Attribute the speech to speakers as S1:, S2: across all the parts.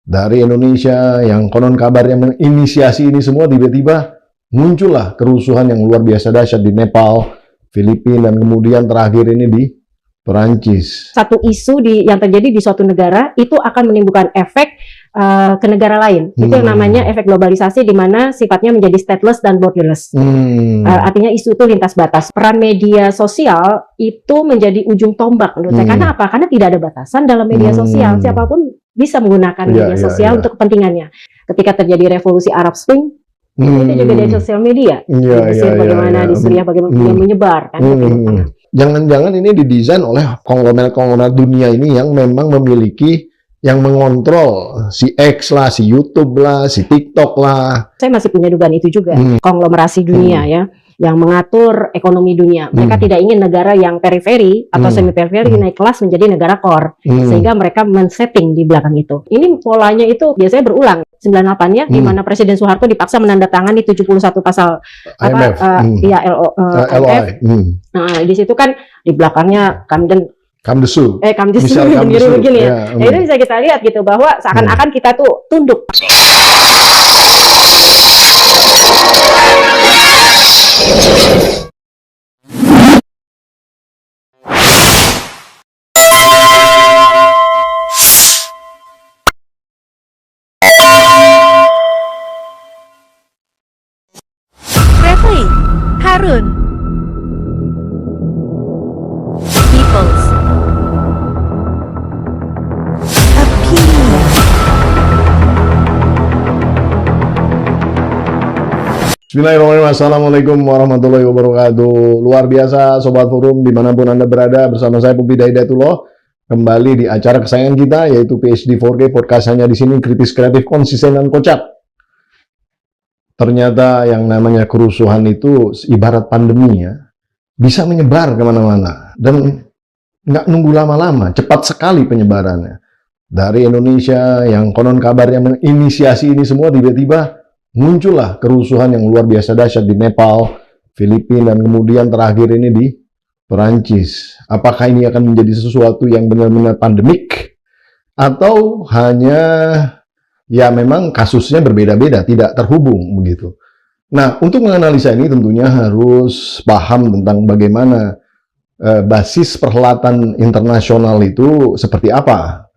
S1: dari Indonesia yang konon kabarnya menginisiasi ini semua, tiba-tiba muncullah kerusuhan yang luar biasa dahsyat di Nepal, Filipina, dan kemudian terakhir ini di Perancis.
S2: Satu isu yang terjadi di suatu negara itu akan menimbulkan efek ke negara lain. Itu yang namanya efek globalisasi, di mana sifatnya menjadi stateless dan borderless. Artinya isu itu lintas batas. Peran media sosial itu menjadi ujung tombak menurut saya. Karena apa? Karena tidak ada batasan dalam media sosial. Siapapun bisa menggunakan media sosial untuk kepentingannya. Ketika terjadi revolusi Arab Spring, itu juga dari sosial media. Di Mesir bagaimana, di Suriah bagaimana menyebar kan.
S1: Jangan-jangan ini didesain oleh konglomerat-konglomerat dunia ini yang memang memiliki, yang mengontrol si X lah, si YouTube lah, si TikTok lah.
S2: Saya masih punya dugaan itu juga. Konglomerasi dunia ya, yang mengatur ekonomi dunia. Mereka tidak ingin negara yang periferi atau semi-periferi naik kelas menjadi negara core. Sehingga mereka men-setting di belakang itu. Ini polanya itu biasanya berulang. 98 ya, di mana Presiden Soeharto dipaksa menandatangani 71 pasal IMF. Nah, di situ kan di belakangnya
S1: Kamdesu
S2: begini ya. Nah, itu bisa kita lihat gitu, bahwa seakan-akan kita tuh tunduk.
S3: Harun Peoples Opinion.
S1: Bismillahirrahmanirrahim. Assalamualaikum warahmatullahi wabarakatuh. Luar biasa Sobat Forum dimanapun Anda berada, bersama saya Pupida Hidayatullah kembali di acara kesayangan kita, yaitu PhD 4K Podcast. Hanya di sini kritis, kreatif, konsisten, dan kocak. Ternyata yang namanya kerusuhan itu ibarat pandemi ya, bisa menyebar kemana-mana dan nggak nunggu lama-lama, cepat sekali penyebarannya. Dari Indonesia yang konon kabarnya menginisiasi ini semua, tiba-tiba muncullah kerusuhan yang luar biasa dahsyat di Nepal, Filipina, dan kemudian terakhir ini di Perancis. Apakah ini akan menjadi sesuatu yang benar-benar pandemik atau hanya ya memang kasusnya berbeda-beda, tidak terhubung begitu. Nah, untuk menganalisa ini tentunya harus paham tentang bagaimana basis perhelatan internasional itu seperti apa.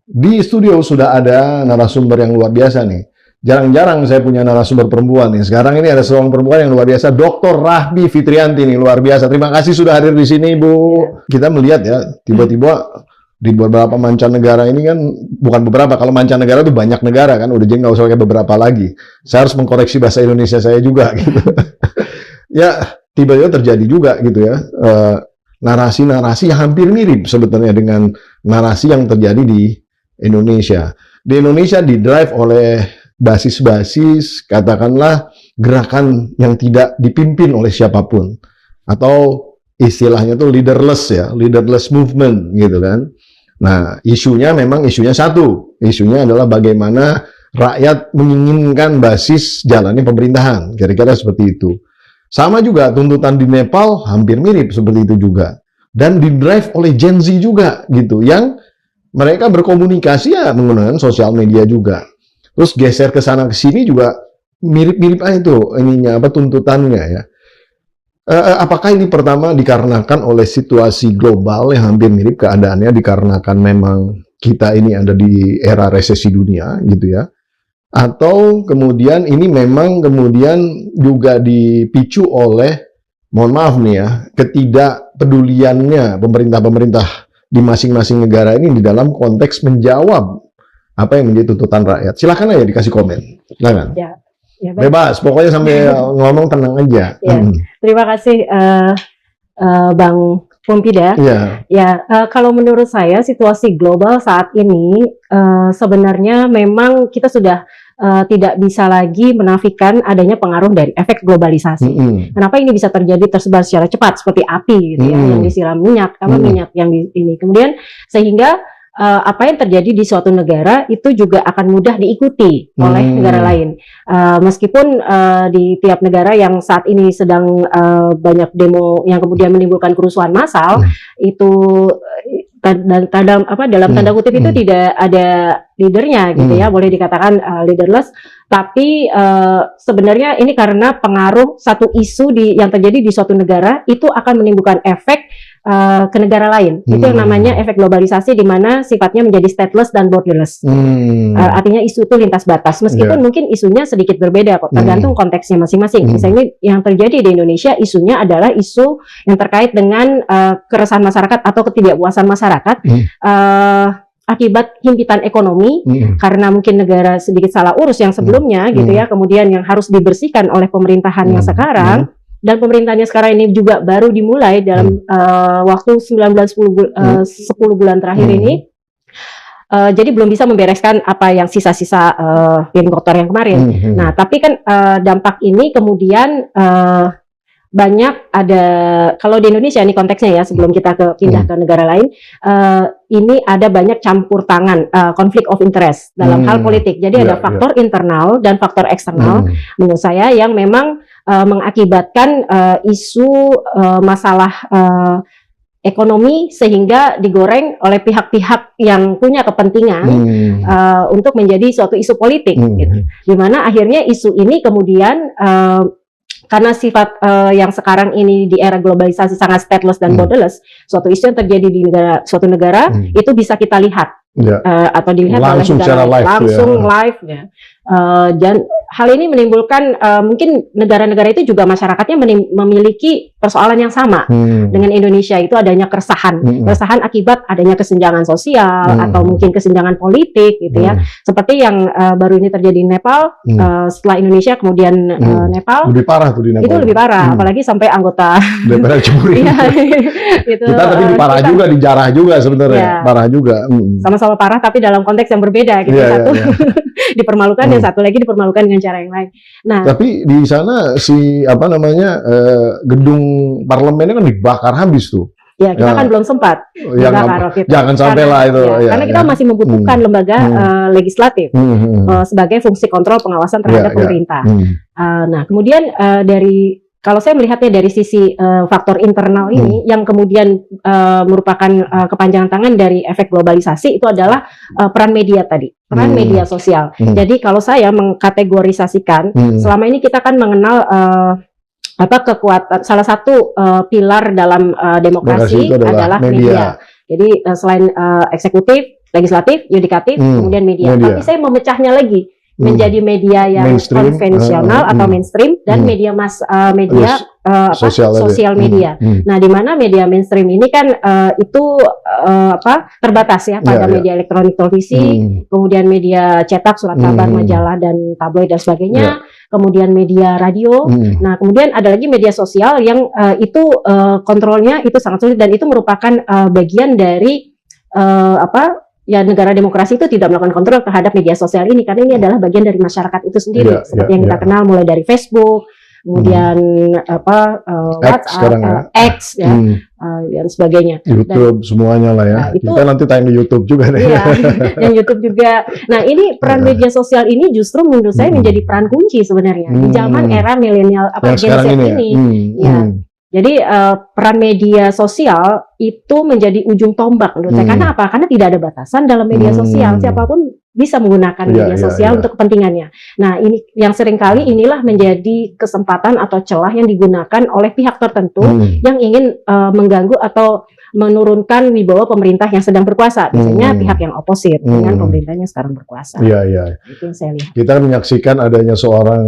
S1: Di studio sudah ada narasumber yang luar biasa nih. Jarang-jarang saya punya narasumber perempuan nih. Sekarang ini ada seorang perempuan yang luar biasa, Dr. Rahmi Fitrianti nih, luar biasa. Terima kasih sudah hadir di sini, Bu. Kita melihat ya, tiba-tiba di beberapa mancanegara ini kan, bukan beberapa, kalau mancanegara itu banyak negara kan, udah jadi nggak usah pakai beberapa lagi. Saya harus mengkoreksi bahasa Indonesia saya juga gitu. Ya, tiba-tiba terjadi juga gitu ya, narasi-narasi yang hampir mirip sebetulnya dengan narasi yang terjadi di Indonesia. Di Indonesia didrive oleh basis-basis, katakanlah gerakan yang tidak dipimpin oleh siapapun, atau istilahnya tuh leaderless ya, leaderless movement gitu kan. Nah, isunya memang isunya satu. Isunya adalah bagaimana rakyat menginginkan basis jalannya pemerintahan. Kira-kira seperti itu. Sama juga tuntutan di Nepal hampir mirip seperti itu juga. Dan didrive oleh Gen Z juga gitu. Yang mereka berkomunikasi ya menggunakan sosial media juga. Terus geser ke sana ke sini juga mirip-mirip aja itu ininya, apa, tuntutannya ya. Apakah ini pertama dikarenakan oleh situasi global yang hampir mirip keadaannya, dikarenakan memang kita ini ada di era resesi dunia gitu ya, atau kemudian ini memang kemudian juga dipicu oleh, mohon maaf nih ya, ketidakpeduliannya pemerintah-pemerintah di masing-masing negara ini di dalam konteks menjawab apa yang menjadi tuntutan rakyat. Silakan aja dikasih komen, silakan. Ya. Ya, bebas, pokoknya sampai ngomong tenang aja.
S2: Ya, terima kasih Bang Pupida. Kalau menurut saya situasi global saat ini sebenarnya memang kita sudah tidak bisa lagi menafikan adanya pengaruh dari efek globalisasi. Kenapa ini bisa terjadi, tersebar secara cepat seperti api gitu ya, yang disiram minyak, minyak yang ini. Kemudian sehingga apa yang terjadi di suatu negara itu juga akan mudah diikuti oleh negara lain. Meskipun di tiap negara yang saat ini sedang banyak demo yang kemudian menimbulkan kerusuhan massal, itu dalam tanda kutip itu tidak ada leadernya gitu ya, boleh dikatakan leaderless. Tapi sebenarnya ini karena pengaruh satu isu yang terjadi di suatu negara itu akan menimbulkan efek ke negara lain. Itu yang namanya efek globalisasi, di mana sifatnya menjadi stateless dan borderless. Artinya isu itu lintas batas, meskipun mungkin isunya sedikit berbeda kok, tergantung konteksnya masing-masing. Misalnya yang terjadi di Indonesia isunya adalah isu yang terkait dengan keresahan masyarakat atau ketidakpuasan masyarakat akibat himpitan ekonomi, karena mungkin negara sedikit salah urus yang sebelumnya gitu ya, kemudian yang harus dibersihkan oleh pemerintahan yang sekarang. Dan pemerintahnya sekarang ini juga baru dimulai dalam waktu 10 bulan terakhir ini. Jadi belum bisa membereskan apa yang sisa-sisa piring kotor yang kemarin. Nah, tapi kan dampak ini kemudian banyak ada, kalau di Indonesia ini konteksnya ya, sebelum kita pindah ke negara lain, ini ada banyak campur tangan, konflik of interest dalam hal politik. Jadi ada faktor internal dan faktor eksternal menurut saya yang memang mengakibatkan isu masalah ekonomi sehingga digoreng oleh pihak-pihak yang punya kepentingan untuk menjadi suatu isu politik, gitu. Dimana akhirnya isu ini kemudian karena sifat yang sekarang ini di era globalisasi sangat stateless dan borderless, suatu isu yang terjadi di suatu negara itu bisa kita lihat atau dilihat
S1: langsung
S2: oleh
S1: secara live,
S2: live ya. Dan hal ini menimbulkan mungkin negara-negara itu juga masyarakatnya memiliki persoalan yang sama dengan Indonesia, itu adanya keresahan akibat adanya kesenjangan sosial atau mungkin kesenjangan politik gitu ya, seperti yang baru ini terjadi di Nepal. Setelah Indonesia kemudian Nepal
S1: lebih parah tuh di Nepal,
S2: itu lebih parah, apalagi sampai anggota
S1: DPR curi.
S2: Gitu.
S1: Kita tapi diparah juga, dijarah juga sebenarnya, parah juga.
S2: Sama-sama parah tapi dalam konteks yang berbeda gitu. Satu dipermalukan, dan satu lagi dipermalukan dengan cara yang lain. Nah,
S1: tapi di sana gedung parlemennya kan dibakar habis tuh.
S2: Ya, kita kan belum sempat dibakar waktu itu.
S1: Jangan sampai lah itu.
S2: Karena kita masih membutuhkan lembaga legislatif sebagai fungsi kontrol pengawasan terhadap pemerintah. Nah, kemudian kalau saya melihatnya dari sisi faktor internal ini, yang kemudian merupakan kepanjangan tangan dari efek globalisasi, itu adalah peran media tadi, peran media sosial. Jadi kalau saya mengkategorisasikan, selama ini kita kan mengenal kekuatan, salah satu pilar dalam demokrasi adalah media. Jadi selain eksekutif, legislatif, yudikatif, kemudian media. Tapi saya memecahnya lagi menjadi media yang konvensional atau mainstream, dan media sosial media. Nah, di mana media mainstream ini kan itu terbatas ya pada media elektronik, televisi, kemudian media cetak, surat kabar, majalah dan tabloid dan sebagainya, kemudian media radio. Nah, kemudian ada lagi media sosial yang itu kontrolnya itu sangat sulit, dan itu merupakan bagian dari negara demokrasi itu tidak melakukan kontrol terhadap media sosial ini, karena ini adalah bagian dari masyarakat itu sendiri, seperti yang kita kenal mulai dari Facebook, kemudian WhatsApp, X dan sebagainya.
S1: YouTube semuanya lah ya. Nah, kita nanti tayang di YouTube juga deh.
S2: Iya, yang YouTube juga. Nah, ini peran media sosial ini justru menurut saya menjadi peran kunci sebenarnya di zaman era milenial Gen Z ini. Jadi peran media sosial itu menjadi ujung tombak menurut saya. Karena apa? Karena tidak ada batasan dalam media sosial. Siapapun bisa menggunakan media sosial untuk kepentingannya. Nah, ini yang seringkali inilah menjadi kesempatan atau celah yang digunakan oleh pihak tertentu yang ingin mengganggu atau menurunkan wibawa pemerintah yang sedang berkuasa. Biasanya pihak yang oposit dengan pemerintahnya sekarang berkuasa. Itu yang saya lihat.
S1: Kita menyaksikan adanya seorang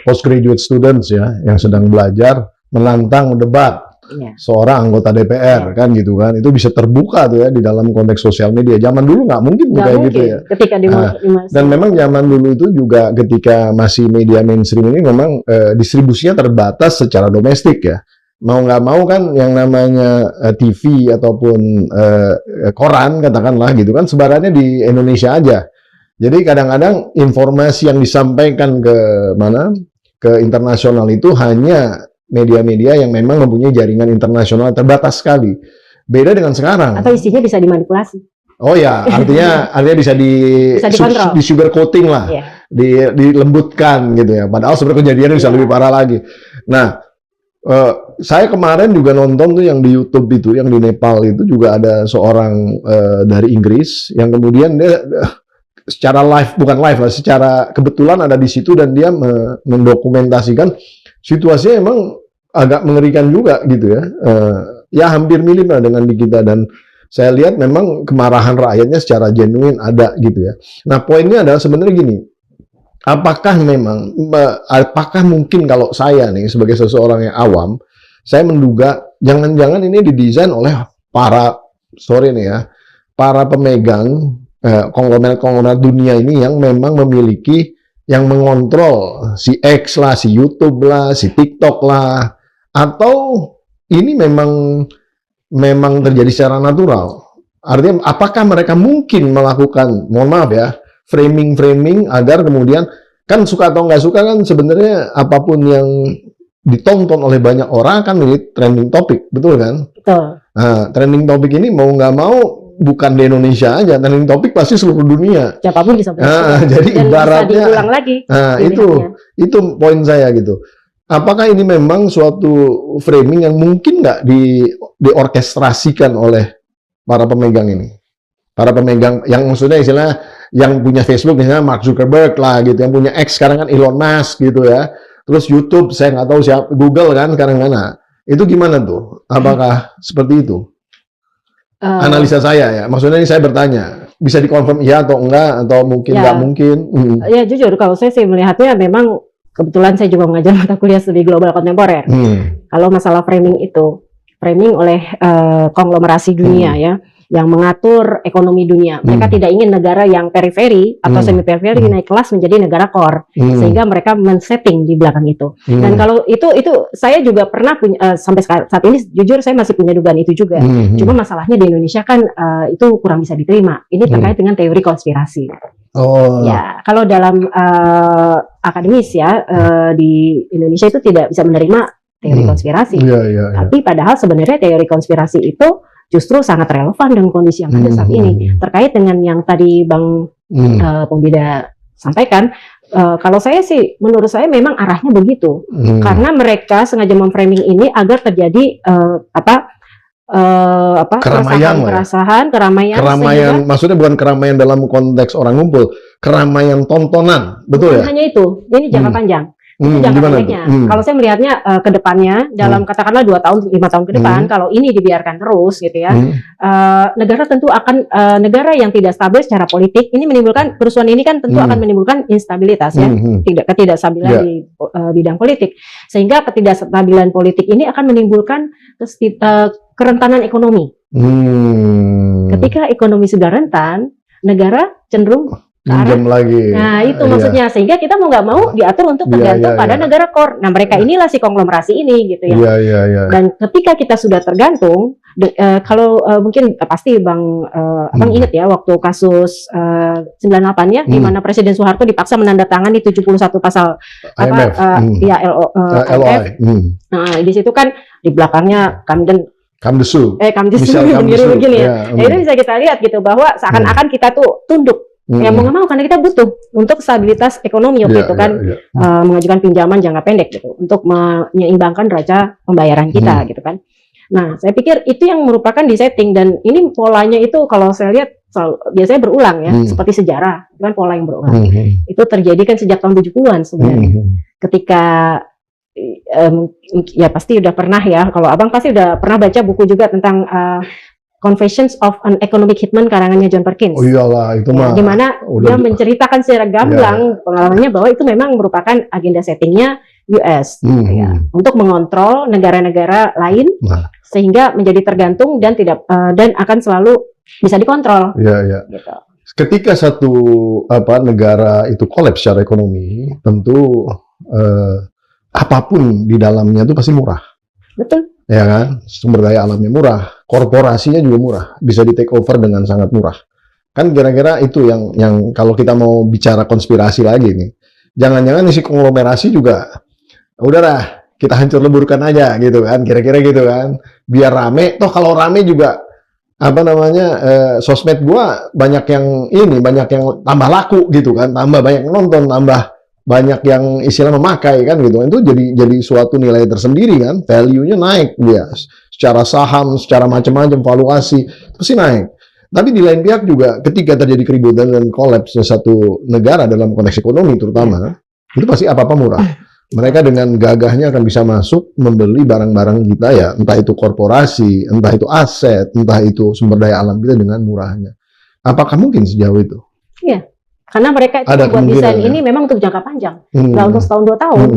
S1: postgraduate students ya, yang sedang belajar menantang debat seorang anggota DPR kan gitu kan. Itu bisa terbuka tuh ya di dalam konteks sosial media. Zaman dulu nggak mungkin kayak gitu ya.
S2: Ketika
S1: dan memang zaman dulu itu juga ketika masih media mainstream ini memang distribusinya terbatas secara domestik ya. Mau nggak mau kan yang namanya TV ataupun koran katakanlah gitu kan sebarannya di Indonesia aja. Jadi kadang-kadang informasi yang disampaikan ke internasional itu hanya media-media yang memang mempunyai jaringan internasional terbatas sekali. Beda dengan sekarang.
S2: Atau isinya bisa dimanipulasi.
S1: Oh ya, artinya bisa di sugar coating lah, dilembutkan gitu ya. Padahal sebenarnya kejadiannya bisa lebih parah lagi. Nah, Saya kemarin juga nonton tuh yang di YouTube itu, yang di Nepal itu juga ada seorang dari Inggris yang kemudian dia secara live, bukan live lah, secara kebetulan ada di situ dan dia mendokumentasikan situasinya emang agak mengerikan juga gitu ya. Ya hampir mirip lah dengan di kita, dan saya lihat memang kemarahan rakyatnya secara genuine ada gitu ya. Nah poinnya adalah sebenarnya gini, apakah mungkin kalau saya nih sebagai seseorang yang awam, saya menduga jangan-jangan ini didesain oleh para pemegang konglomerat dunia ini yang memang memiliki, yang mengontrol si X lah, si YouTube lah, si TikTok lah, atau ini memang terjadi secara natural. Artinya apakah mereka mungkin melakukan, mohon maaf ya, framing agar kemudian, kan suka atau nggak suka kan sebenarnya apapun yang ditonton oleh banyak orang kan menjadi trending topic, betul kan?
S2: Betul.
S1: Nah, trending topic ini mau nggak mau bukan di Indonesia aja, trending topic pasti seluruh dunia.
S2: Siapapun bisa
S1: Jadi
S2: dan
S1: ibaratnya,
S2: bisa diulang lagi.
S1: nah itu poin saya gitu. Apakah ini memang suatu framing yang mungkin nggak diorkestrasikan oleh para pemegang ini? Para pemegang yang maksudnya istilah yang punya Facebook misalnya Mark Zuckerberg lah gitu, yang punya X sekarang kan Elon Musk gitu ya. Terus YouTube saya nggak tahu siapa, Google kan sekarang mana. Itu gimana tuh? Apakah seperti itu? Analisa saya ya. Maksudnya ini saya bertanya, bisa dikonfirm iya atau enggak, atau mungkin nggak mungkin?
S2: Ya jujur kalau saya sih melihatnya memang kebetulan saya juga mengajar mata kuliah studi global kontemporer. Kalau masalah framing itu, framing oleh konglomerasi dunia ya, yang mengatur ekonomi dunia. Mereka tidak ingin negara yang periferi atau semi periferi naik kelas menjadi negara core, sehingga mereka men-setting di belakang itu. Dan kalau itu saya juga pernah punya, sampai saat ini jujur saya masih punya dugaan itu juga. Cuma masalahnya di Indonesia kan itu kurang bisa diterima. Ini terkait dengan teori konspirasi. Ya, kalau dalam akademis ya di Indonesia itu tidak bisa menerima teori konspirasi. Tapi padahal sebenarnya teori konspirasi itu justru sangat relevan dengan kondisi yang ada saat ini. Terkait dengan yang tadi Bang Pombida sampaikan, kalau saya sih, menurut saya memang arahnya begitu. Karena mereka sengaja memframing ini agar terjadi keramaian,
S1: sehingga, maksudnya bukan keramaian dalam konteks orang ngumpul, keramaian tontonan, betul ya?
S2: Hanya itu, ini jangka panjang. Itu jangka pendeknya. Kalau saya melihatnya ke depannya dalam katakanlah 2 tahun, 5 tahun ke depan, kalau ini dibiarkan terus gitu ya, negara tentu akan negara yang tidak stabil secara politik ini menimbulkan kerusuhan ini kan tentu akan menimbulkan instabilitas ya, ketidakstabilan di bidang politik, sehingga ketidakstabilan politik ini akan menimbulkan kerentanan ekonomi. Ketika ekonomi sudah rentan, negara cenderung
S1: pinjam lagi.
S2: Nah itu maksudnya, sehingga kita mau nggak mau diatur untuk tergantung pada negara core. Nah mereka inilah si konglomerasi ini gitu ya. Dan ketika kita sudah tergantung, kalau mungkin pasti Abang ingat ya waktu kasus 98 ya, di mana Presiden Soeharto dipaksa menandatangani 71 pasal
S1: IMF.
S2: IMF. Nah di situ kan di belakangnya
S1: Kamdesu
S2: begini ya. Nah, itu bisa kita lihat gitu bahwa seakan-akan kita tuh tunduk. Ya mau nggak mau karena kita butuh untuk stabilitas ekonomi waktu itu kan mengajukan pinjaman jangka pendek gitu untuk menyeimbangkan neraca pembayaran kita gitu kan. Nah saya pikir itu yang merupakan disetting, dan ini polanya itu kalau saya lihat biasanya berulang ya, seperti sejarah kan pola yang berulang. Itu terjadi kan sejak tahun 70-an sebenarnya. Ketika ya pasti udah pernah ya, kalau Abang pasti udah pernah baca buku juga tentang Confessions of an Economic Hitman karangannya John Perkins.
S1: Oh iyalah, itu mah.
S2: Di mana dia menceritakan secara gamblang pengalamannya bahwa itu memang merupakan agenda settingnya US untuk mengontrol negara-negara lain sehingga menjadi tergantung dan tidak dan akan selalu bisa dikontrol. Gitu.
S1: Ketika satu negara itu kolaps secara ekonomi, tentu apapun di dalamnya itu pasti murah.
S2: Betul.
S1: Ya kan, sumber daya alamnya murah, korporasinya juga murah, bisa di take over dengan sangat murah. Kan kira-kira itu yang kalau kita mau bicara konspirasi lagi nih, jangan-jangan isi konglomerasi juga, udahlah kita hancur leburkan aja gitu kan, kira-kira gitu kan, biar rame. Toh kalau rame juga sosmed gua banyak yang tambah laku gitu kan, tambah banyak nonton, tambah banyak yang istilah memakai kan gitu. Itu jadi suatu nilai tersendiri kan, value-nya naik dia. Secara saham, secara macam-macam valuasi pasti naik. Tapi di lain pihak juga ketika terjadi keributan dan kolapsnya satu negara dalam konteks ekonomi terutama, itu pasti apa-apa murah. Mereka dengan gagahnya akan bisa masuk membeli barang-barang kita ya, entah itu korporasi, entah itu aset, entah itu sumber daya alam kita dengan murahnya. Apakah mungkin sejauh itu?
S2: Iya, karena mereka itu
S1: Ada
S2: membuat desain
S1: kemungkinan,
S2: ini memang untuk jangka panjang, nggak untuk setahun 2 tahun,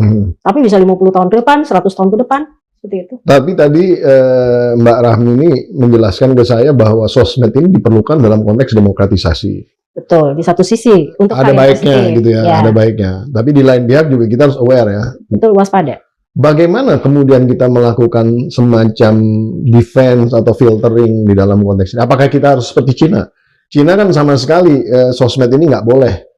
S2: tapi bisa 50 tahun ke depan, 100 tahun ke depan, seperti itu.
S1: Tapi tadi Mbak Rahmi ini menjelaskan ke saya bahwa sosmed ini diperlukan dalam konteks demokratisasi.
S2: Betul, di satu sisi untuk
S1: Ada
S2: hal yang
S1: baiknya
S2: positif,
S1: gitu ya, ada baiknya. Tapi di lain pihak juga kita harus aware ya.
S2: betul, waspada.
S1: Bagaimana kemudian kita melakukan semacam defense atau filtering di dalam konteks ini? Apakah kita harus seperti Cina? Cina kan sama sekali sosmed ini nggak boleh.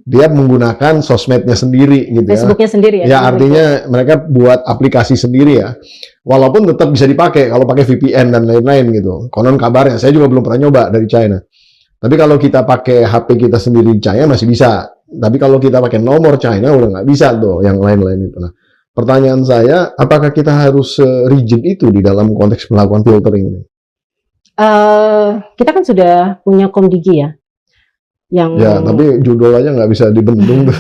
S1: Dia menggunakan sosmednya sendiri gitu ya.
S2: Facebooknya sendiri ya.
S1: Ya artinya mereka buat aplikasi sendiri ya. Walaupun tetap bisa dipakai kalau pakai VPN dan lain-lain gitu. Konon kabarnya, saya juga belum pernah nyoba dari China. Tapi kalau kita pakai HP kita sendiri di China masih bisa. Tapi kalau kita pakai nomor China udah nggak bisa tuh yang lain-lain itu. Nah, pertanyaan saya, apakah kita harus rigid itu di dalam konteks melakukan filtering ini?
S2: Kita kan sudah punya Komdigi ya. Yang
S1: Ya, tapi judul aja nggak bisa dibendung tuh.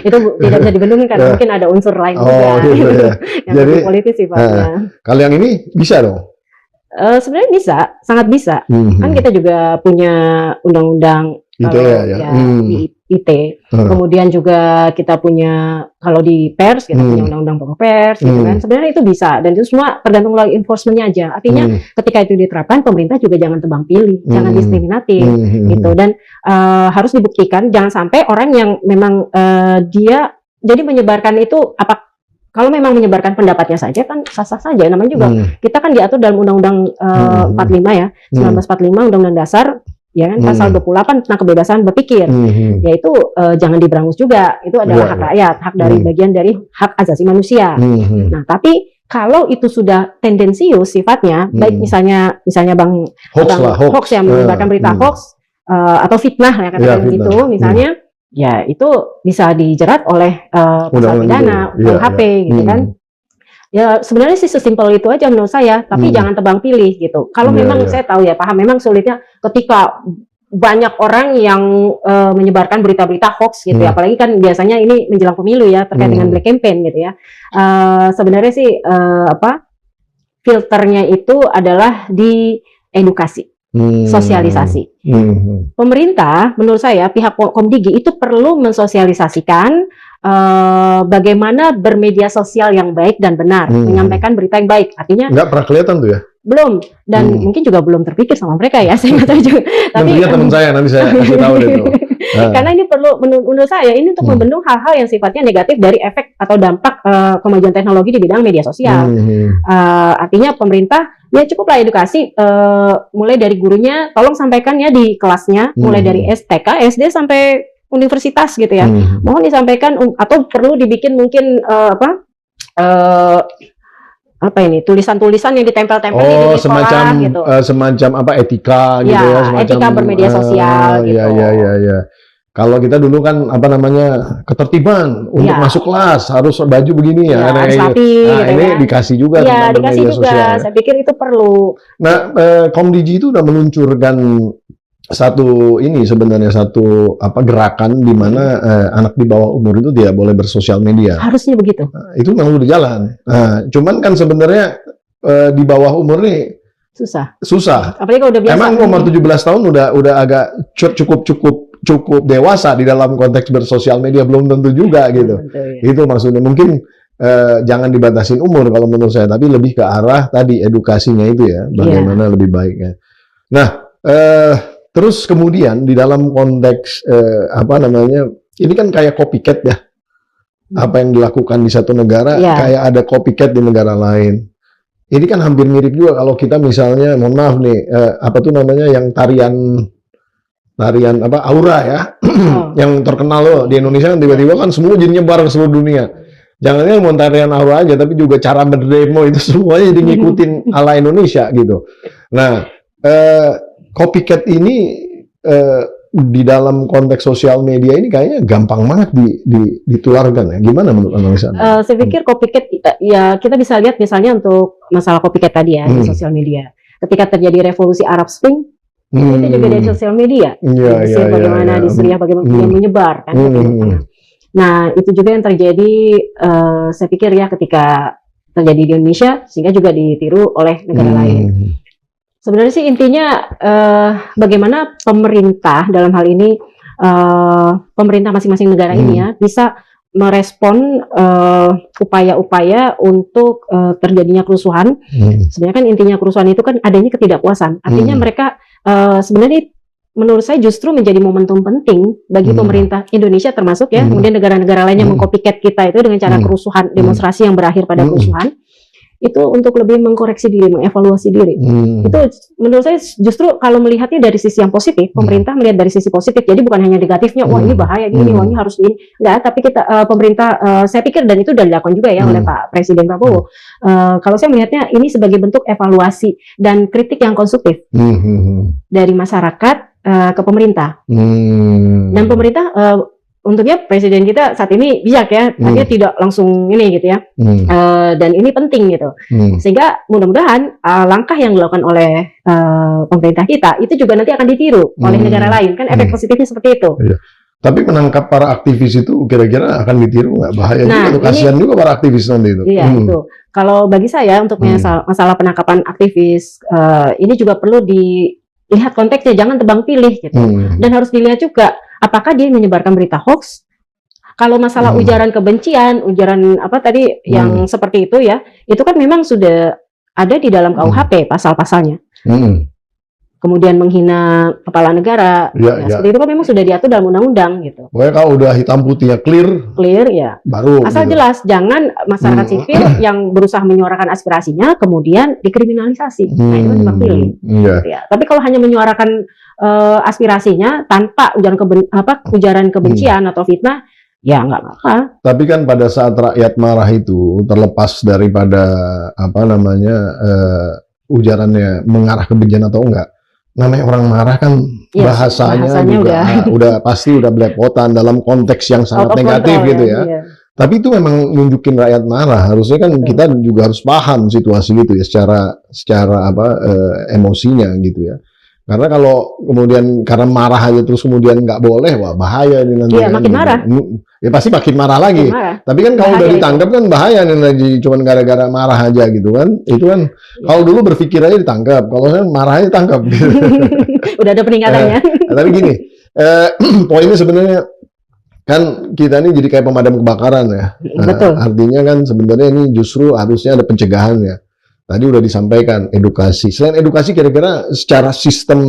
S2: itu tidak bisa dibendung karena mungkin ada unsur lain juga
S1: Gitu ya.
S2: yang
S1: Jadi,
S2: lebih politis sifatnya.
S1: Kalau yang ini bisa dong?
S2: Sebenarnya bisa, sangat bisa. Kan kita juga punya undang-undang
S1: ITE ya.
S2: di ITE. Kemudian juga kita punya kalau di pers kita punya undang-undang pokok pers gitu kan. Sebenarnya itu bisa dan itu semua tergantung law enforcement-nya aja. Artinya ketika itu diterapkan pemerintah juga jangan tebang pilih, jangan diskriminatif gitu dan harus dibuktikan jangan sampai orang yang memang dia jadi menyebarkan itu kalau memang menyebarkan pendapatnya saja kan sah-sah saja. Namanya juga kita kan diatur dalam Undang-Undang 45 ya, 1945 Undang-Undang Dasar ya kan pasal 28 tentang kebebasan berpikir. Yaitu jangan diberangus juga. Itu adalah hak rakyat, hak dari bagian dari hak asasi manusia. Nah, tapi kalau itu sudah tendensius sifatnya, baik misalnya Bang hoax yang menyebarkan berita hoax atau fitnah ya katakan gitu misalnya ya itu bisa dijerat oleh pasal pidana KUHP gitu kan. Ya sebenarnya sih sesimpel itu aja menurut saya, tapi jangan tebang pilih gitu. Kalau memang saya tahu ya paham memang sulitnya ketika banyak orang yang menyebarkan berita-berita hoax gitu ya, apalagi kan biasanya ini menjelang pemilu ya terkait dengan black campaign gitu ya. Sebenarnya sih filternya itu adalah di edukasi. Sosialisasi. Pemerintah, menurut saya, pihak Komdigi itu perlu mensosialisasikan bagaimana bermedia sosial yang baik dan benar, menyampaikan berita yang baik. Artinya
S1: nggak pernah kelihatan tuh ya?
S2: Belum, dan mungkin juga belum terpikir sama mereka ya, saya nggak tahu juga. Tapi
S1: teman saya nanti saya kasih tahu deh tuh.
S2: Karena ini perlu, menurut saya, ini untuk membendung hal-hal yang sifatnya negatif dari efek atau dampak kemajuan teknologi di bidang media sosial. Artinya pemerintah ya cukuplah edukasi, mulai dari gurunya, tolong sampaikan ya di kelasnya, mulai dari TK, SD sampai universitas gitu ya. Mohon disampaikan atau perlu dibikin mungkin apa ini tulisan-tulisan yang ditempel-tempel di sekolah gitu.
S1: Semacam apa etika gitu ya, semacam
S2: etika bermedia sosial gitu.
S1: Ya. Kalau kita dulu kan apa namanya ketertiban untuk masuk kelas harus baju begini ya.
S2: Harus rapi, gitu
S1: ini
S2: ya.
S1: dikasih juga tentang
S2: dikasih
S1: media
S2: juga.
S1: sosial.
S2: Saya pikir itu perlu.
S1: Nah, Komdigi itu udah meluncurkan satu gerakan di mana anak di bawah umur itu tidak boleh bersosial media.
S2: Harusnya begitu.
S1: Itu memang udah jalan. Cuman kan sebenarnya di bawah umur nih susah.
S2: Apalagi kalau udah biasa.
S1: Emang umur 17 tahun udah agak cukup dewasa di dalam konteks bersosial media, belum tentu juga gitu. Itu maksudnya mungkin jangan dibatasin umur kalau menurut saya, tapi lebih ke arah tadi edukasinya itu ya, bagaimana lebih baiknya. Nah, terus kemudian di dalam konteks ini kan kayak copycat ya. Apa yang dilakukan di satu negara kayak ada copycat di negara lain. Ini kan hampir mirip juga kalau kita misalnya, mohon maaf nih, yang tarian aura ya, yang terkenal loh di Indonesia kan tiba-tiba kan semua jadi nyebar ke seluruh dunia. Jangan mau tarian aura aja, tapi juga cara berdemo itu semuanya jadi ngikutin ala Indonesia gitu. Nah, copycat ini di dalam konteks sosial media ini kayaknya gampang banget ditularkan ya. Gimana menurut analisa Anda?
S2: Saya pikir copycat ya kita bisa lihat misalnya untuk masalah copycat tadi ya di sosial media. Ketika terjadi revolusi Arab Spring, itu juga dari sosial media. Bagaimana di Suriah bagaimana dia menyebar kan. Nah, itu juga yang terjadi saya pikir ya ketika terjadi di Indonesia sehingga juga ditiru oleh negara lain. Sebenarnya sih intinya bagaimana pemerintah dalam hal ini pemerintah masing-masing negara ini ya bisa merespon upaya-upaya untuk terjadinya kerusuhan. Sebenarnya kan intinya kerusuhan itu kan adanya ketidakpuasan. Artinya mereka sebenarnya menurut saya justru menjadi momentum penting bagi pemerintah Indonesia termasuk ya, kemudian negara-negara lain yang mengcopycat kita itu dengan cara kerusuhan, demonstrasi yang berakhir pada kerusuhan. Itu untuk lebih mengkoreksi diri, mengevaluasi diri. Itu menurut saya justru kalau melihatnya dari sisi yang positif, pemerintah melihat dari sisi positif. Jadi bukan hanya negatifnya, wah ini bahaya gini, wah ini harus ini. Enggak, tapi kita pemerintah saya pikir dan itu sudah dilakukan juga ya oleh Pak Presiden Prabowo. Kalau saya melihatnya ini sebagai bentuk evaluasi dan kritik yang konstruktif dari masyarakat ke pemerintah. Dan pemerintah untungnya presiden kita saat ini bijak ya, artinya tidak langsung ini gitu ya, dan ini penting gitu, sehingga mudah-mudahan langkah yang dilakukan oleh pemerintah kita itu juga nanti akan ditiru oleh negara lain, kan efek positifnya seperti itu. Iya.
S1: Tapi menangkap para aktivis itu kira-kira akan ditiru nggak? Bahaya juga, kasihan juga para aktivis nanti itu.
S2: Iya itu. Kalau bagi saya untuk masalah penangkapan aktivis ini juga perlu dilihat konteksnya, jangan tebang pilih gitu, dan harus dilihat juga apakah dia menyebarkan berita hoax? Kalau masalah ujaran kebencian, ujaran apa tadi yang seperti itu ya, itu kan memang sudah ada di dalam KUHP pasal-pasalnya. Kemudian menghina kepala negara, seperti itu kan memang sudah diatur dalam undang-undang gitu.
S1: Pokoknya kalau udah hitam putihnya clear ya, baru
S2: asal gitu. Jelas, jangan masyarakat sipil yang berusaha menyuarakan aspirasinya kemudian dikriminalisasi. Nah itu kan tebang pilih. Ya. Tapi kalau hanya menyuarakan aspirasinya tanpa ujaran kebencian atau fitnah, ya nggak apa-apa.
S1: Tapi kan pada saat rakyat marah itu, terlepas daripada ujarannya mengarah kebencian atau enggak, namanya orang marah kan bahasanya juga udah pasti udah belepotan dalam konteks yang sangat negatif gitu ya. Tapi itu memang nunjukin rakyat marah. Harusnya kan kita juga harus paham situasi gitu ya secara emosinya gitu ya. Karena kalau kemudian karena marah aja terus kemudian nggak boleh, wah bahaya ini nanti.
S2: Iya, makin marah.
S1: Ya pasti makin marah lagi. Tapi kan kalau udah ditangkap kan bahaya nih lagi cuma gara-gara marah aja gitu kan. Itu kan kalau dulu berpikir aja ditangkap, kalau saya marah aja ditangkap.
S2: Udah ada peningkatannya.
S1: Tapi gini, poinnya sebenarnya kan kita ini jadi kayak pemadam kebakaran ya.
S2: Betul.
S1: Artinya kan sebenarnya ini justru harusnya ada pencegahannya. Tadi udah disampaikan edukasi. Selain edukasi, kira-kira secara sistem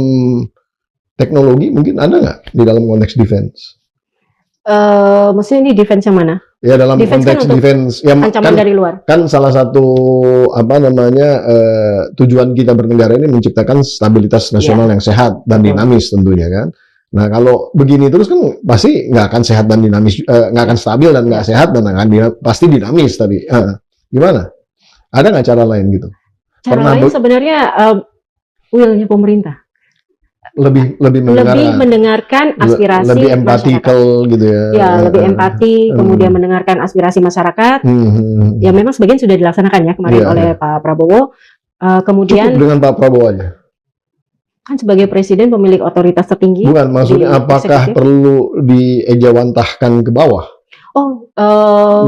S1: teknologi mungkin ada nggak di dalam konteks defense?
S2: Maksudnya ini defense yang mana?
S1: Ya dalam konteks
S2: kan
S1: defense yang
S2: ancaman dari luar.
S1: Kan salah satu tujuan kita bernegara ini menciptakan stabilitas nasional yang sehat dan dinamis tentunya kan. Nah kalau begini terus kan pasti nggak akan sehat dan dinamis, nggak akan stabil dan nggak sehat dan akan pasti dinamis tadi. Gimana? Ada nggak cara lain gitu?
S2: Cara lain sebenarnya will-nya pemerintah.
S1: Lebih
S2: mendengarkan aspirasi
S1: lebih empatikal gitu ya.
S2: Ya, lebih empati, kemudian mendengarkan aspirasi masyarakat. Ya memang sebagian sudah dilaksanakan ya kemarin oleh Pak Prabowo. Kemudian
S1: cukup dengan Pak Prabowo aja.
S2: Kan sebagai presiden pemilik otoritas tertinggi.
S1: Bukan, maksudnya apakah perlu diejawantahkan ke bawah?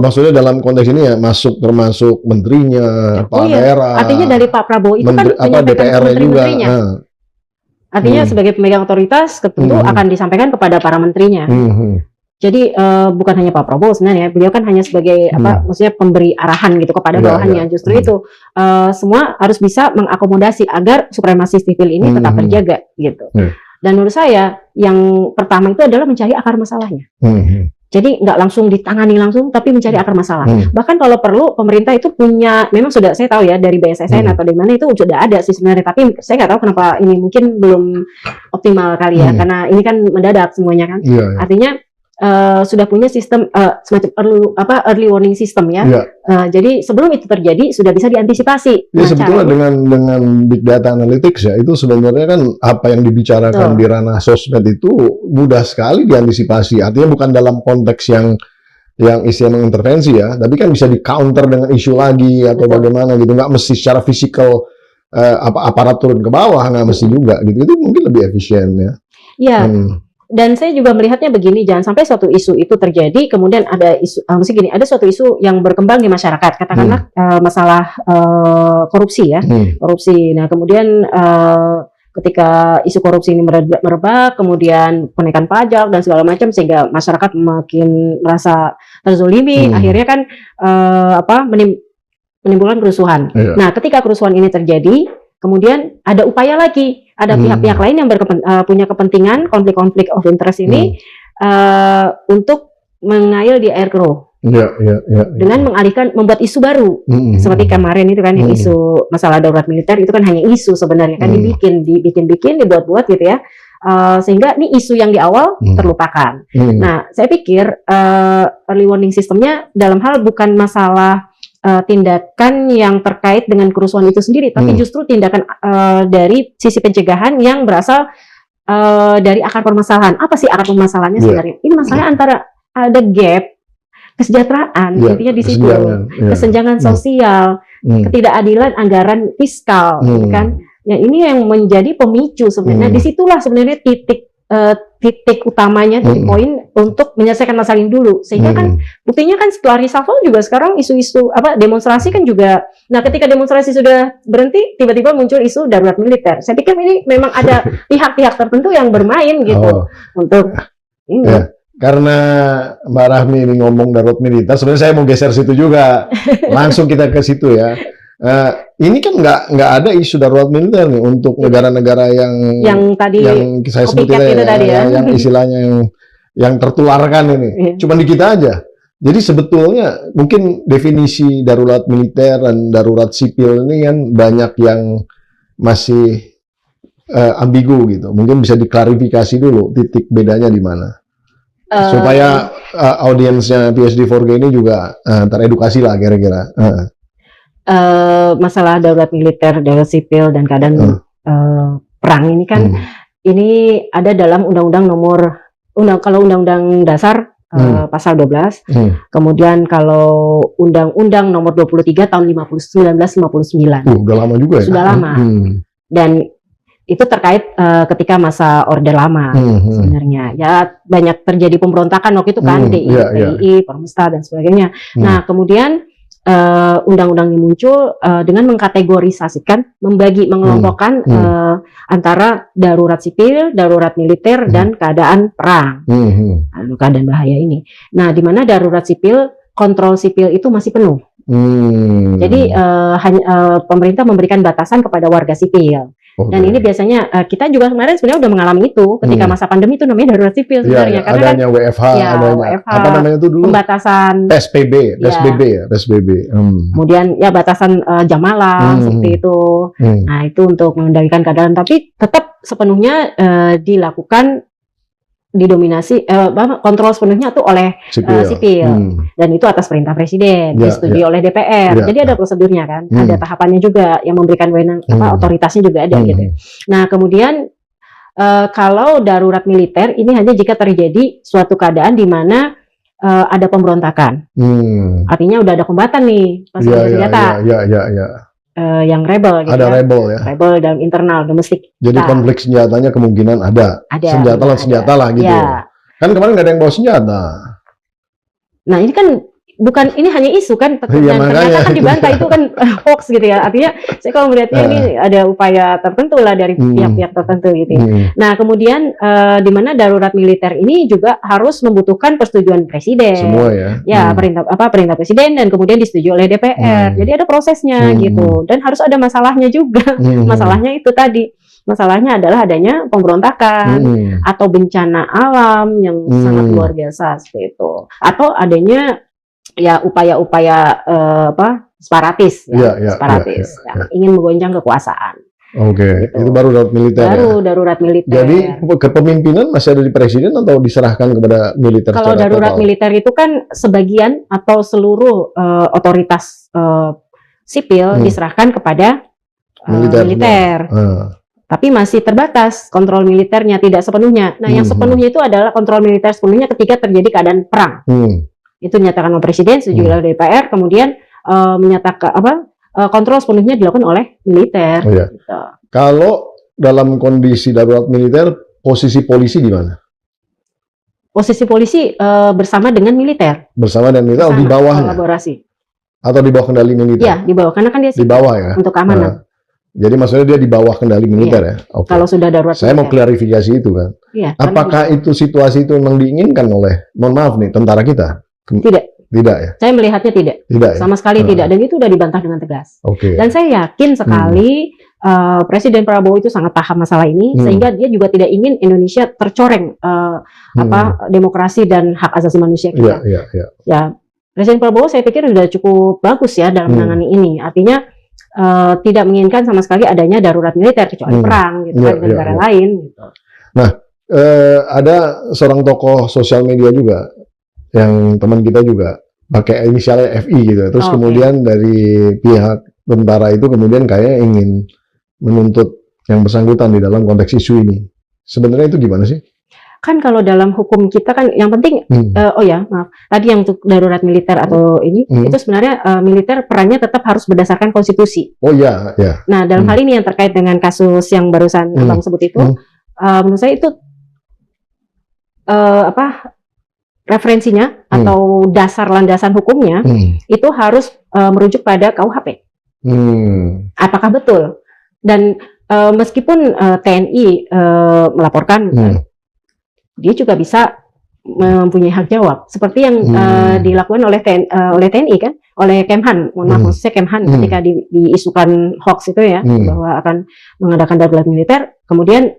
S1: Maksudnya dalam konteks ini ya termasuk menterinya, kepala daerah.
S2: Artinya dari Pak Prabowo itu kan menyampaikan ke menteri-menterinya. Artinya sebagai pemegang otoritas tentu akan disampaikan kepada para menterinya. Jadi bukan hanya Pak Prabowo sebenarnya, beliau kan hanya sebagai maksudnya pemberi arahan gitu kepada bawahannya. Justru itu semua harus bisa mengakomodasi agar supremasi sipil ini tetap terjaga gitu. Dan menurut saya yang pertama itu adalah mencari akar masalahnya. Jadi nggak langsung ditangani langsung, tapi mencari akar masalah. Bahkan kalau perlu pemerintah itu punya, memang sudah saya tahu ya dari BSSN atau dari mana itu sudah ada sih sebenarnya. Tapi saya nggak tahu kenapa ini mungkin belum optimal kali ya, karena ini kan mendadak semuanya kan. Artinya sudah punya sistem semacam early warning system ya.
S1: Ya.
S2: Jadi sebelum itu terjadi sudah bisa diantisipasi.
S1: Ya,
S2: Nah,
S1: sebetulnya
S2: caranya-
S1: dengan big data analytics ya, itu sebenarnya kan apa yang dibicarakan
S2: Betul.
S1: di ranah sosmed itu mudah sekali diantisipasi. Artinya bukan dalam konteks yang isinya mengintervensi ya, tapi kan bisa di counter dengan isu lagi atau
S2: Betul.
S1: bagaimana gitu. Nggak mesti secara fisikal aparat turun ke bawah, nggak mesti juga gitu. Itu mungkin lebih efisien ya.
S2: Iya. Dan saya juga melihatnya begini, jangan sampai suatu isu itu terjadi, kemudian ada isu, mesti gini, ada suatu isu yang berkembang di masyarakat, katakanlah masalah korupsi ya, korupsi. Nah, kemudian ketika isu korupsi ini merebak, kemudian kenaikan pajak dan segala macam, sehingga masyarakat makin merasa terzolimi, akhirnya kan menimbulkan kerusuhan.
S1: Iya.
S2: Nah, ketika kerusuhan ini terjadi, kemudian ada upaya lagi, ada pihak-pihak lain yang punya kepentingan, konflik-konflik of interest ini untuk mengail di air keruh.
S1: Ya.
S2: Dengan mengalihkan, membuat isu baru. Seperti kemarin itu kan yang isu masalah darurat militer itu kan hanya isu sebenarnya kan dibikin, dibuat-buat gitu ya. Sehingga ini isu yang di awal terlupakan. Nah, saya pikir early warning systemnya dalam hal bukan masalah tindakan yang terkait dengan kerusuhan itu sendiri, tapi justru tindakan dari sisi pencegahan yang berasal dari akar permasalahan. Apa sih akar permasalahannya sebenarnya? Ini masalahnya antara ada gap kesejahteraan, intinya di situ, kesenjangan sosial, ketidakadilan anggaran fiskal, gitu kan? Yang ini yang menjadi pemicu sebenarnya. Nah, disitulah sebenarnya titik utamanya, titik poin untuk menyelesaikan masalah ini dulu. Sehingga kan buktinya kan setelah reshuffle juga sekarang isu-isu demonstrasi kan juga. Nah, ketika demonstrasi sudah berhenti, tiba-tiba muncul isu darurat militer. Saya pikir ini memang ada pihak-pihak tertentu yang bermain gitu untuk ini.
S1: Ya. Karena Mbak Rahmi ini ngomong darurat militer, sebenarnya saya mau geser situ juga. Langsung kita ke situ ya. Ini kan nggak ada isu darurat militer nih untuk negara-negara yang
S2: tadi
S1: yang saya sebut
S2: tadi ya,
S1: yang istilahnya yang tertularkan ini. Cuma di kita aja. Jadi sebetulnya mungkin definisi darurat militer dan darurat sipil ini kan banyak yang masih ambigu gitu. Mungkin bisa diklarifikasi dulu titik bedanya di mana. Supaya audiensnya PSD4G ini juga teredukasi lah kira-kira.
S2: Masalah darurat militer, darurat sipil dan keadaan perang ini kan ini ada dalam kalau Undang-Undang Dasar pasal 12. Kemudian kalau Undang-Undang nomor 23 tahun 1959.
S1: Udah lama juga ya.
S2: Sudah lama. Dan itu terkait ketika masa Orde Lama sebenarnya. Ya banyak terjadi pemberontakan waktu itu kan, DII, Permesta dan sebagainya. Nah, kemudian undang-undang ini muncul dengan mengkategorisasikan, mengelompokkan antara darurat sipil, darurat militer, dan keadaan perang, keadaan bahaya ini. Nah, di mana darurat sipil, kontrol sipil itu masih penuh. Jadi pemerintah memberikan batasan kepada warga sipil. Dan ini biasanya kita juga kemarin sebenarnya udah mengalami itu ketika masa pandemi itu namanya darurat sipil sebenarnya. Karena
S1: adanya kan, WFH, adanya
S2: WFH,
S1: apa namanya itu dulu?
S2: Pembatasan
S1: PSBB.
S2: Kemudian ya batasan jam malam seperti itu. Nah, itu untuk mengendalikan keadaan, tapi tetap sepenuhnya dilakukan didominasi kontrol sepenuhnya tuh oleh sipil dan itu atas perintah presiden, disetujui oleh DPR. Jadi ada prosedurnya kan, ada tahapannya juga yang memberikan wewenang otoritasnya juga ada gitu. Nah, kemudian kalau darurat militer ini hanya jika terjadi suatu keadaan di mana ada pemberontakan. Artinya udah ada kombatan nih, pasukan senjata. Yang rebel gitu.
S1: Ada rebel ya.
S2: Rebel dalam internal domestik.
S1: Jadi konflik senjatanya kemungkinan ada. Senjata lawan senjata lah gitu. Kan kemarin nggak ada yang bawa senjata.
S2: Nah, ini kan bukan, ini hanya isu kan, ternyata kan dibantah itu kan hoax gitu ya. Artinya saya kalau melihatnya ini ada upaya tertentu lah dari pihak-pihak tertentu gitu ya. Nah, kemudian di mana darurat militer ini juga harus membutuhkan persetujuan presiden.
S1: Semua ya.
S2: Ya, perintah presiden dan kemudian disetujui oleh DPR. Jadi ada prosesnya gitu. Dan harus ada masalahnya juga. Masalahnya itu tadi. Masalahnya adalah adanya pemberontakan atau bencana alam yang sangat luar biasa seperti itu. Atau adanya ya upaya-upaya separatis, separatis, ingin menggoncang kekuasaan.
S1: Oke,
S2: Gitu.
S1: itu baru darurat militer ya.
S2: Baru darurat militer.
S1: Jadi kepemimpinan masih ada di presiden atau diserahkan kepada militer
S2: Kalau
S1: secara
S2: darurat
S1: total?
S2: militer itu kan sebagian atau seluruh otoritas sipil diserahkan kepada militer. Tapi masih terbatas kontrol militernya, tidak sepenuhnya. Nah, yang sepenuhnya itu adalah kontrol militer sepenuhnya ketika terjadi keadaan perang. Itu dinyatakan oleh presiden, setuju oleh DPR, kemudian menyatakan kontrol sepenuhnya dilakukan oleh militer.
S1: Oh, iya.
S2: Gitu.
S1: Kalau dalam kondisi darurat militer, posisi polisi di mana?
S2: Posisi polisi bersama dengan militer.
S1: Bersama dengan militer atau di bawahnya?
S2: Kolaborasi.
S1: Atau di bawah kendali militer?
S2: Iya, di bawah. Karena kan dia
S1: di bawah ya?
S2: untuk keamanan.
S1: Jadi maksudnya dia di bawah kendali militer ya? Okay.
S2: Kalau sudah darurat
S1: Saya
S2: militer.
S1: mau klarifikasi itu kan.
S2: Iya,
S1: Apakah itu situasi itu memang diinginkan oleh, mohon maaf nih, tentara kita?
S2: Tidak.
S1: Tidak ya?
S2: Saya melihatnya tidak.
S1: Tidak ya?
S2: Sama sekali tidak. Dan itu sudah dibantah dengan tegas.
S1: Oke.
S2: Dan saya yakin sekali Presiden Prabowo itu sangat paham masalah ini, sehingga dia juga tidak ingin Indonesia tercoreng demokrasi dan hak asasi manusia kita. Ya, Presiden Prabowo saya pikir sudah cukup bagus ya dalam menangani ini. Artinya tidak menginginkan sama sekali adanya darurat militer kecuali perang gitu kan dengan negara lain. Gitu.
S1: Nah, ada seorang tokoh sosial media juga yang teman kita juga pakai inisialnya FI gitu. Terus kemudian dari pihak tentara itu kemudian kayak ingin menuntut yang bersangkutan di dalam konteks isu ini. Sebenarnya itu gimana sih?
S2: Kan kalau dalam hukum kita kan yang penting, maaf, tadi yang untuk darurat militer atau ini, itu sebenarnya militer perannya tetap harus berdasarkan konstitusi.
S1: Oh iya, iya.
S2: Nah, dalam hal ini yang terkait dengan kasus yang barusan Abang sebut itu, menurut saya itu referensinya atau dasar landasan hukumnya itu harus merujuk pada KUHP. Apakah betul? Dan meskipun TNI melaporkan, dia juga bisa mempunyai hak jawab, seperti yang dilakukan oleh TNI kan, oleh Kemhan, mohon maaf, maksudnya Kemhan ketika diisukan hoax itu ya, bahwa akan mengadakan darurat militer, kemudian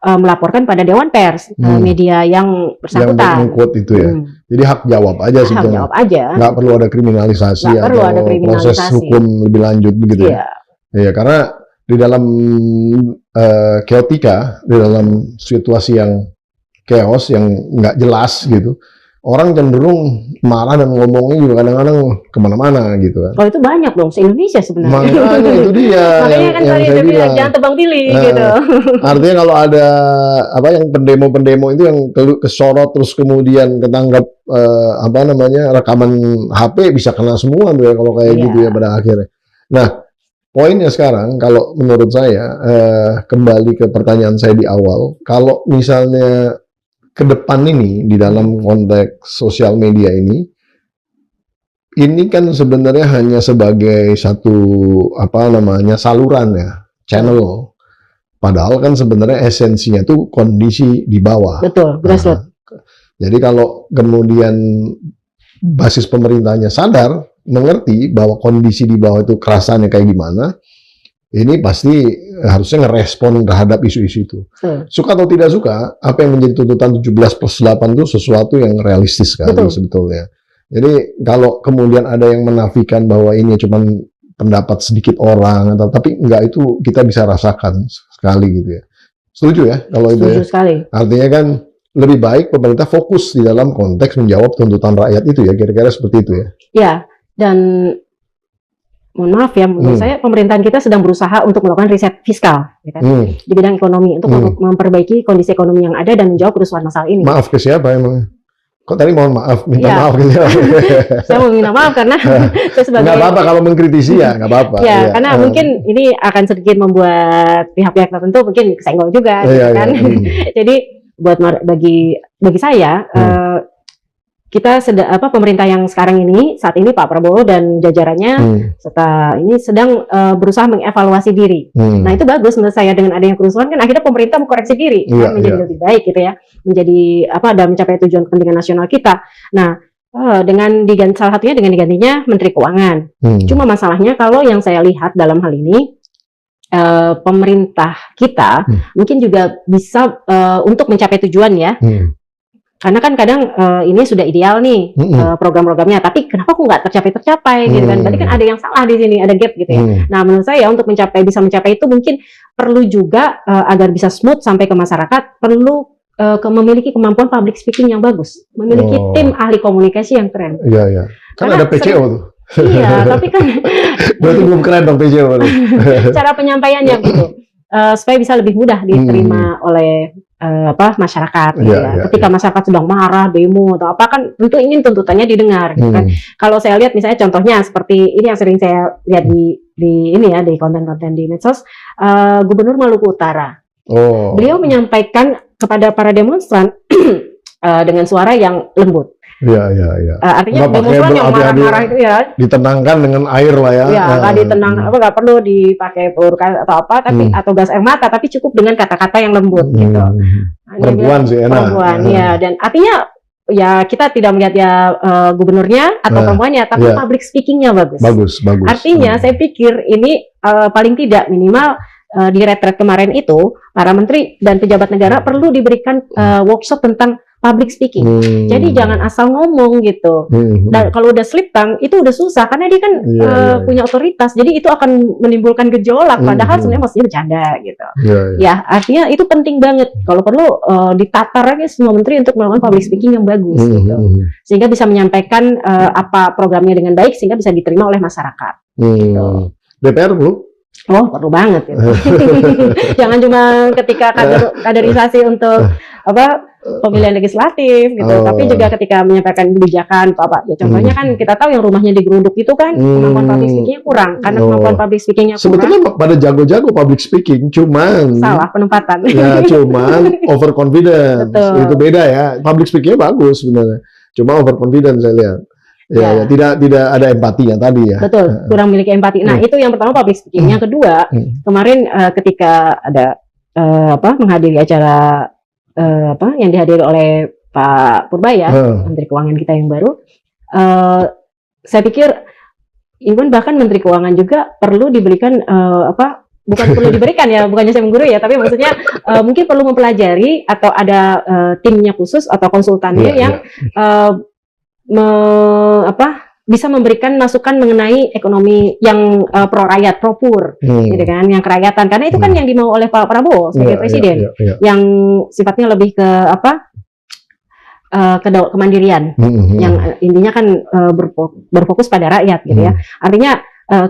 S2: melaporkan pada Dewan Pers, media yang bersangkutan.
S1: Yang mengquote itu ya. Jadi hak jawab aja sih.
S2: Hak jawab aja.
S1: Nggak perlu ada kriminalisasi atau proses hukum lebih lanjut begitu ya. Iya, karena di dalam keotika, di dalam situasi yang chaos, yang nggak jelas gitu, orang cenderung marah dan ngomongnya juga kadang-kadang kemana-mana gitu kan.
S2: Kalau itu banyak dong, se-Indonesia sebenarnya.
S1: Makanya itu dia.
S2: Makanya kan tadi dia bilang, jangan tebang pilih gitu.
S1: Artinya kalau ada yang pendemo-pendemo itu yang kesorot terus kemudian ketangkap rekaman HP bisa kena semua tuh ya kalau kayak gitu ya pada akhirnya. Nah, poinnya sekarang kalau menurut saya kembali ke pertanyaan saya di awal, kalau misalnya ke depan ini di dalam konteks sosial media ini kan sebenarnya hanya sebagai satu saluran ya, channel. Padahal kan sebenarnya esensinya tuh kondisi di bawah.
S2: Betul, grassroots.
S1: Jadi kalau kemudian basis pemerintahnya sadar, mengerti bahwa kondisi di bawah itu kerasannya kayak gimana, ini pasti harusnya ngerespon terhadap isu-isu itu. Suka atau tidak suka, apa yang menjadi tuntutan 17+8 itu sesuatu yang realistis sekali sebetulnya. Jadi kalau kemudian ada yang menafikan bahwa ini cuma pendapat sedikit orang, tapi enggak, itu kita bisa rasakan sekali gitu ya. Setuju ya kalau itu ya?
S2: Setuju sekali.
S1: Artinya kan lebih baik pemerintah fokus di dalam konteks menjawab tuntutan rakyat itu ya, kira-kira seperti itu ya? Ya,
S2: dan mohon maaf ya, menurut saya pemerintahan kita sedang berusaha untuk melakukan riset fiskal ya kan? Di bidang ekonomi untuk memperbaiki kondisi ekonomi yang ada dan menjawab kerusuhan masalah ini.
S1: Maaf ke siapa emang? Kok tadi mohon maaf, minta maaf ke siapa?
S2: Saya mau minta maaf karena saya sebagai...
S1: Nggak apa-apa kalau mengkritisi ya, nggak apa-apa.
S2: Ya, karena mungkin ini akan sedikit membuat pihak-pihak tertentu mungkin kesenggol juga, gitu kan? Jadi buat bagi saya, kita pemerintah yang sekarang ini, saat ini Pak Prabowo dan jajarannya serta ini sedang berusaha mengevaluasi diri. Nah, itu bagus menurut saya, dengan adanya kerusuhan kan akhirnya pemerintah mengkoreksi diri kan, menjadi lebih baik gitu ya, menjadi dalam mencapai tujuan kepentingan nasional kita. Nah, dengan salah satunya dengan digantinya Menteri Keuangan. Cuma masalahnya kalau yang saya lihat dalam hal ini, pemerintah kita mungkin juga bisa untuk mencapai tujuan ya. Karena kan kadang ini sudah ideal nih program-programnya, tapi kenapa kok nggak tercapai gitu kan? Berarti kan ada yang salah di sini, ada gap gitu ya. Nah, menurut saya untuk bisa mencapai itu mungkin perlu juga agar bisa smooth sampai ke masyarakat, perlu memiliki kemampuan public speaking yang bagus, memiliki tim ahli komunikasi yang keren.
S1: Iya, iya. Kan ada PCO tuh.
S2: Iya, tapi kan
S1: berarti belum keren dong PCO.
S2: Cara penyampaiannya gitu, supaya bisa lebih mudah diterima oleh masyarakat gitu ya. Ketika masyarakat sedang marah, demo atau apa, kan tentu ingin tuntutannya didengar gitu kan. Kalau saya lihat misalnya contohnya seperti ini yang sering saya lihat di ini ya, di konten-konten di medsos, Gubernur Maluku Utara. Beliau menyampaikan kepada para demonstran dengan suara yang lembut.
S1: Iya.
S2: Artinya demonstran yang marah-marah itu ya
S1: ditenangkan dengan air lah ya.
S2: Iya, nggak ditenang, nggak perlu dipakai peluru atau apa, tapi atau gas air mata, tapi cukup dengan kata-kata yang lembut gitu.
S1: Perempuan sih enak.
S2: Perempuan, ya, dan artinya ya kita tidak melihat ya gubernurnya atau perempuannya, tapi public speakingnya bagus. Bagus. Artinya saya pikir ini paling tidak minimal di retret kemarin itu para menteri dan pejabat negara perlu diberikan workshop tentang public speaking. Jadi jangan asal ngomong gitu. Dan kalau udah slip tongue itu udah susah karena dia kan punya otoritas. Jadi itu akan menimbulkan gejolak padahal sebenarnya maksudnya bercanda gitu. Ya, artinya itu penting banget. Kalau perlu ditatar lagi semua menteri untuk melakukan public speaking yang bagus gitu. Sehingga bisa menyampaikan apa programnya dengan baik sehingga bisa diterima oleh masyarakat. Gitu.
S1: DPR perlu?
S2: Oh, perlu banget gitu. Jangan cuma ketika kaderisasi untuk pemilihan legislatif gitu, tapi juga ketika menyampaikan kebijakan apa ya, contohnya kan kita tahu yang rumahnya digeruduk itu kan kemampuan public speakingnya kurang, karena kemampuan public speakingnya kurang.
S1: Sebetulnya pada jago-jago public speaking, cuman
S2: salah penempatan.
S1: Ya, cuman overconfidence. Itu beda ya. Public speakingnya bagus sebenarnya, cuma overconfidence saya lihat. Ya, tidak ada empatinya tadi ya.
S2: Betul, kurang memiliki empati. Nah, itu yang pertama public speaking. Yang kedua, kemarin ketika ada menghadiri acara yang dihadiri oleh Pak Purbaya, Menteri Keuangan kita yang baru, saya pikir even bahkan Menteri Keuangan juga perlu diberikan bukan perlu diberikan ya, bukannya saya menggurui ya, tapi maksudnya mungkin perlu mempelajari atau ada timnya khusus atau konsultannya yang bisa memberikan masukan mengenai ekonomi yang pro rakyat, pro poor, gitu kan, yang kerakyatan, karena itu kan yang dimau oleh Pak Prabowo sebagai presiden, yang sifatnya lebih ke kemandirian, yang intinya kan berfokus pada rakyat, gitu ya. Artinya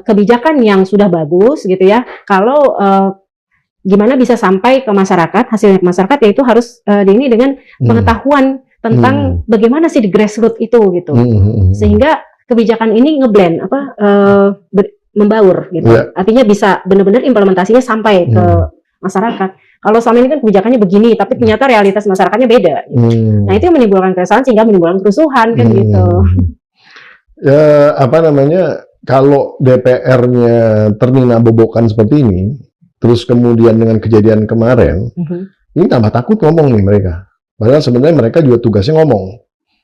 S2: kebijakan yang sudah bagus, gitu ya. Kalau gimana bisa sampai ke masyarakat, hasilnya ke masyarakat, yaitu harus ini dengan pengetahuan tentang bagaimana sih di grassroots itu gitu, sehingga kebijakan ini ngeblend membaur gitu, artinya bisa benar-benar implementasinya sampai ke masyarakat. Kalau selama ini kan kebijakannya begini, tapi ternyata realitas masyarakatnya beda. Gitu. Nah itu yang menimbulkan keresahan sehingga menimbulkan kerusuhan kan gitu.
S1: Ya kalau DPR-nya termina bobokan seperti ini, terus kemudian dengan kejadian kemarin, ini tambah takut ngomong nih mereka. Padahal sebenarnya mereka juga tugasnya ngomong.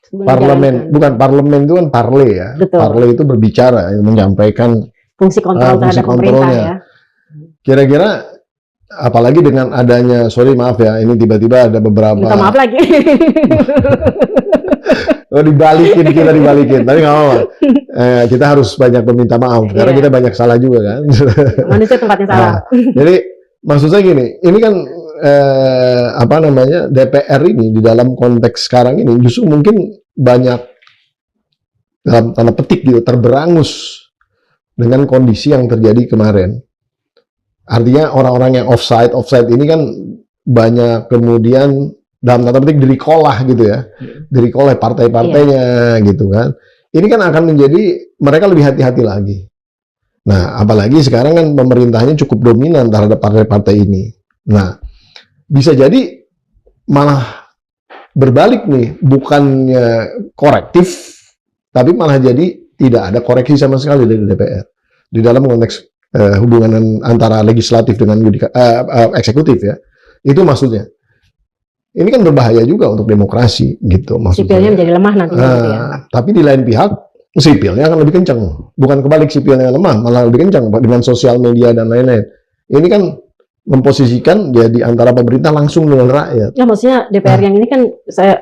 S1: Parlemen, bukan parlemen itu kan parle ya. Betul. Parle itu berbicara, menyampaikan
S2: fungsi kontrol terhadap pemerintah ya.
S1: Kira-kira apalagi dengan adanya, maaf ya, ini tiba-tiba ada beberapa.
S2: Minta maaf lagi.
S1: Kita dibalikin, tapi nggak apa-apa. Kita harus banyak meminta maaf karena kita banyak salah juga kan.
S2: Manusia tempatnya salah.
S1: Jadi maksud saya gini, ini kan DPR ini di dalam konteks sekarang ini justru mungkin banyak dalam tanda petik gitu terberangus dengan kondisi yang terjadi kemarin. Artinya orang-orang yang offside ini kan banyak kemudian dalam tanda petik di-recall lah gitu ya, di-recall oleh partai-partainya gitu kan. Ini kan akan menjadi mereka lebih hati-hati lagi. Nah, apalagi sekarang kan pemerintahnya cukup dominan terhadap partai-partai ini. Nah, bisa jadi malah berbalik nih, bukannya korektif, tapi malah jadi tidak ada koreksi sama sekali dari DPR di dalam konteks hubungan antara legislatif dengan eksekutif ya. Itu maksudnya. Ini kan berbahaya juga untuk demokrasi gitu maksudnya.
S2: Sipilnya menjadi lemah nanti.
S1: Tapi di lain pihak sipilnya akan lebih kencang. Bukan kebalik, sipilnya lemah, malah lebih kencang dengan sosial media dan lain-lain. Ini kan memposisikan dia di antara pemerintah langsung dengan rakyat.
S2: Ya maksudnya DPR yang ini kan saya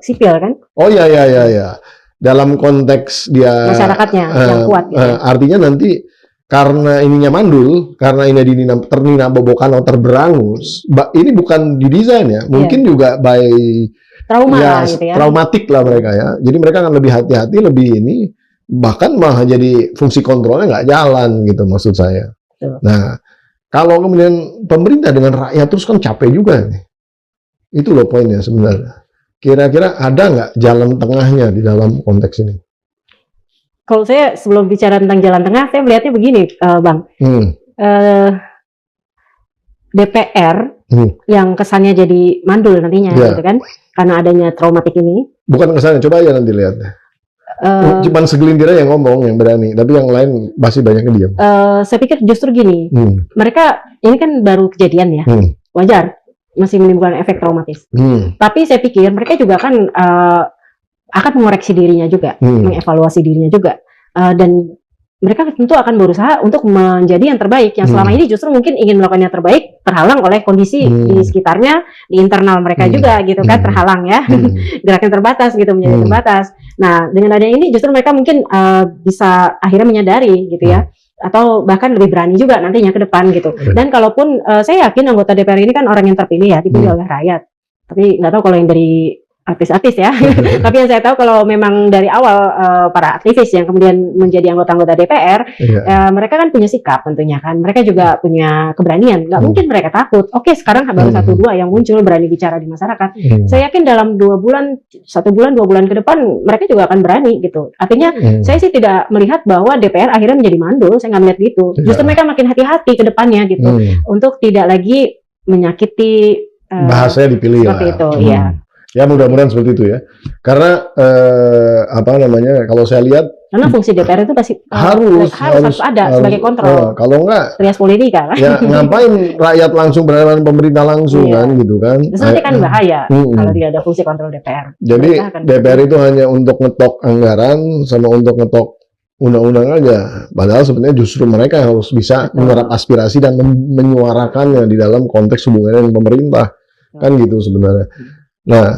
S2: sipil kan?
S1: Oh ya. Dalam konteks dia
S2: Masyarakatnya yang kuat. Gitu.
S1: Artinya nanti karena ininya mandul, karena ini ternina bobokan atau terberangus, ini bukan didesain ya, mungkin juga by
S2: trauma
S1: ya,
S2: lah, gitu ya.
S1: traumatik lah mereka ya. Jadi mereka akan lebih hati-hati, lebih ini, bahkan malah jadi fungsi kontrolnya nggak jalan gitu maksud saya.
S2: Betul.
S1: Nah, kalau kemudian pemerintah dengan rakyat terus kan capek juga nih. Itu loh poinnya sebenarnya. Kira-kira ada nggak jalan tengahnya di dalam konteks ini?
S2: Kalau saya sebelum bicara tentang jalan tengah, saya melihatnya begini, Bang. DPR yang kesannya jadi mandul nantinya, gitu kan? Karena adanya traumatik ini.
S1: Bukan kesannya, coba aja nanti lihat. Cuman segelintir aja yang ngomong, yang berani. Tapi yang lain masih banyak yang diam.
S2: Saya pikir justru gini, mereka ini kan baru kejadian ya, wajar. Masih menimbulkan efek traumatis. Tapi saya pikir mereka juga akan mengoreksi dirinya juga, mengevaluasi dirinya juga, dan mereka tentu akan berusaha untuk menjadi yang terbaik. Yang selama ini justru mungkin ingin melakukan yang terbaik, terhalang oleh kondisi di sekitarnya, di internal mereka juga, gitu kan, terhalang ya, gerakan terbatas gitu, menjadi terbatas. Nah, dengan adanya ini justru mereka mungkin bisa akhirnya menyadari gitu ya. Atau bahkan lebih berani juga nantinya ke depan gitu. Dan kalaupun saya yakin anggota DPR ini kan orang yang terpilih ya, dipilih oleh rakyat. Tapi nggak tahu kalau yang dari artis-artis ya. Tapi yang saya tahu kalau memang dari awal para aktivis yang kemudian menjadi anggota-anggota DPR, mereka kan punya sikap tentunya kan. Mereka juga punya keberanian. Nggak mungkin mereka takut. Oke, sekarang baru 1-2 yang muncul berani bicara di masyarakat. Saya yakin dalam 2 bulan, 1 bulan, 2 bulan ke depan mereka juga akan berani gitu. Artinya saya sih tidak melihat bahwa DPR akhirnya menjadi mandul. Saya nggak melihat gitu. Justru mereka makin hati-hati ke depannya gitu, untuk tidak lagi menyakiti.
S1: Bahasanya dipilih
S2: seperti
S1: lah.
S2: Itu, ya.
S1: Ya mudah-mudahan seperti itu ya. Karena kalau saya lihat
S2: karena fungsi DPR itu pasti harus ada sebagai kontrol.
S1: Kalau enggak
S2: trias politika kan.
S1: Ya ngapain rakyat langsung berhadapan pemerintah langsung kan gitu kan.
S2: Terus nanti kan bahaya kalau tidak ada fungsi kontrol DPR.
S1: Jadi DPR itu hanya untuk ngetok anggaran sama untuk ngetok undang-undang aja. Padahal sebenarnya justru mereka harus bisa menyerap aspirasi dan menyuarakannya di dalam konteks hubungannya dengan pemerintah. Kan gitu sebenarnya. Nah,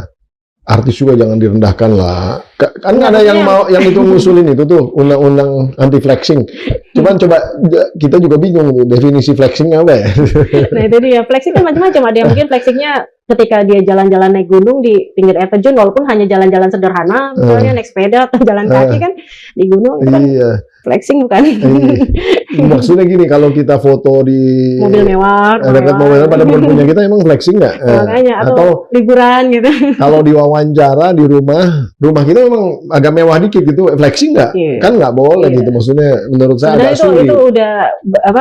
S1: artis juga jangan direndahkan lah. Kan ada yang mau yang itu ngusulin itu tuh undang-undang anti flexing. Coba kita juga bingung tuh definisi flexing apa ya.
S2: Nah itu dia, flexing kan macam-macam. Ada yang mungkin flexingnya ketika dia jalan-jalan naik gunung di pinggir air terjun, walaupun hanya jalan-jalan sederhana, misalnya naik sepeda atau jalan kaki kan di gunung. Itu kan flexing bukan?
S1: Maksudnya gini, kalau kita foto di
S2: mobil mewah,
S1: dekat mobil pada punya kita emang flexing nggak?
S2: Makanya, atau liburan gitu.
S1: Kalau diwawancara di rumah kita memang agak mewah dikit gitu, flexing nggak? Kan nggak boleh gitu. Maksudnya menurut saya agak sulit.
S2: Itu udah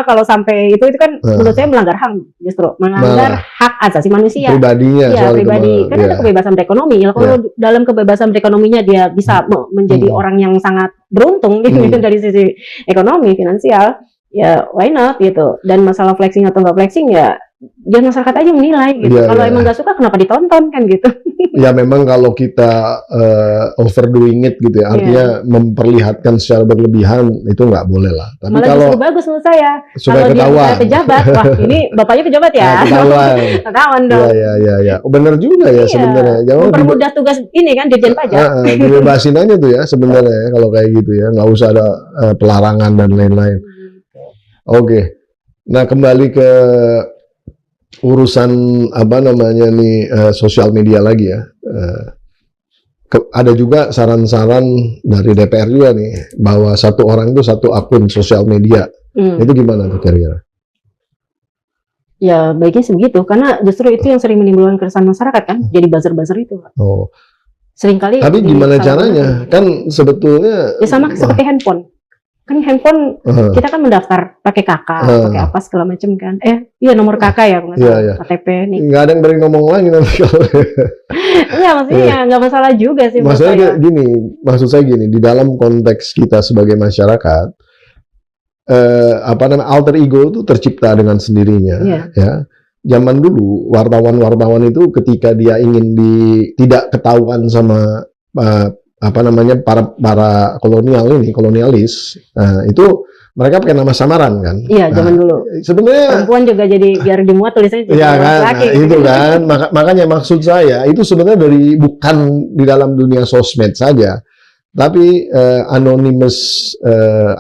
S2: kalau sampai itu kan menurut saya melanggar HAM, justru melanggar hak asasi manusia.
S1: Pribadinya,
S2: pribadi. Karena ada kebebasan berekonomi. Kalau dalam kebebasan berekonominya dia bisa menjadi orang yang sangat beruntung gitu dari sisi ekonomi, finansial, ya why not gitu. Dan masalah flexing atau nggak flexing ya biar masyarakat aja menilai gitu. Kalau emang nggak suka kenapa ditonton kan gitu.
S1: Ya memang kalau kita overdoing it gitu ya, artinya memperlihatkan secara berlebihan itu nggak boleh lah. Tapi
S2: malah
S1: kalau
S2: justru bagus menurut saya.
S1: Supaya
S2: kalau
S1: ketahuan.
S2: dia pejabat, wah ini bapaknya pejabat ya. Ketahuan dong.
S1: Ya. Benar juga ya sebenarnya. Jangan
S2: mempermudah tugas ini kan Dirjen Pajak.
S1: Dibebasin aja tuh ya sebenarnya kalau kayak gitu ya, nggak usah ada pelarangan dan lain-lain. Oke. Nah kembali ke urusan sosial media lagi ya. Ada juga saran-saran dari DPR juga nih bahwa satu orang itu satu akun sosial media. Itu gimana tuh kira-kira?
S2: Ya baiknya sebegitu, karena justru itu yang sering menimbulkan keresahan masyarakat kan, jadi buzzer-buzzer itu. Seringkali.
S1: Tapi gimana caranya? Kan sebetulnya
S2: ya sama seperti handphone. Kan handphone kita kan mendaftar pakai KK, pakai apa segala macam kan. Iya nomor KK ya, KTP nih.
S1: Nggak ada yang berani ngomong lagi nanti kalau.
S2: Iya maksudnya nggak masalah juga sih.
S1: Maksudnya maksud saya gini, di dalam konteks kita sebagai masyarakat, alter ego itu tercipta dengan sendirinya. Ya. Zaman dulu wartawan itu ketika dia ingin tidak ketahuan sama para kolonialis, itu mereka pakai nama samaran kan.
S2: Iya, zaman dulu.
S1: Sebenarnya
S2: Perempuan juga jadi biar dimuat tulisannya jadi
S1: ya kan,
S2: laki.
S1: nah, itu kan. Makanya maksud saya itu sebenarnya bukan di dalam dunia sosmed saja, tapi anonymous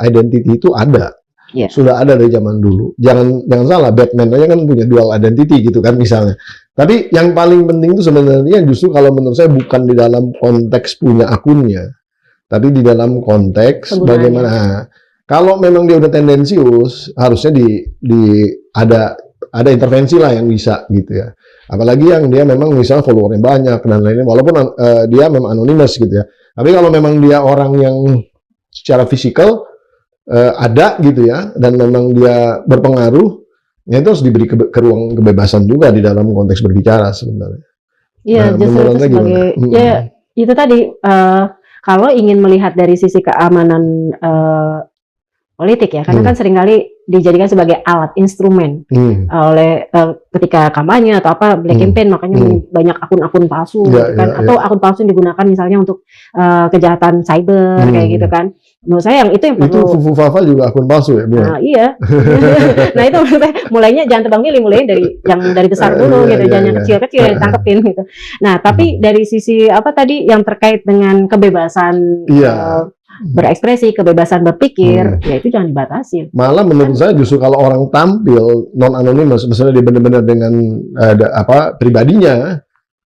S1: identity itu ada.
S2: Iya.
S1: Sudah ada dari zaman dulu. Jangan salah, Batman aja kan punya dual identity gitu kan misalnya. Tapi yang paling penting itu sebenarnya justru kalau menurut saya bukan di dalam konteks punya akunnya, tapi di dalam konteks
S2: Penggunaannya.
S1: bagaimana. Kalau memang dia udah tendensius, harusnya ada intervensi lah yang bisa gitu ya. Apalagi yang dia memang misalnya followernya banyak dan lainnya, walaupun dia memang anonymous gitu ya. Tapi kalau memang dia orang yang secara fisikal ada gitu ya, dan memang dia berpengaruh, ya itu harus diberi ruang kebebasan juga di dalam konteks berbicara sebenarnya.
S2: Iya,
S1: Nah,
S2: justru itu
S1: menurut Anda
S2: sebagai
S1: gimana?
S2: ya itu tadi kalau ingin melihat dari sisi keamanan politik ya, karena kan seringkali dijadikan sebagai alat instrumen oleh ketika kampanye atau apa black campaign, makanya banyak akun-akun palsu gitu kan, atau akun palsu yang digunakan misalnya untuk kejahatan cyber kayak gitu kan. Menurut saya yang itu
S1: Itu
S2: perlu.
S1: Fufu Fafa juga akun palsu ya?
S2: Nah, iya. Nah itu menurut saya mulainya jangan tebang pilih, mulai dari besar dulu gitu, jangan yang kecil-kecil yang ditangkepin gitu. Nah tapi dari sisi apa tadi yang terkait dengan kebebasan berekspresi, kebebasan berpikir, ya itu jangan dibatasi.
S1: Malah menurut saya justru kalau orang tampil non anonymous, misalnya dia benar-benar dengan pribadinya,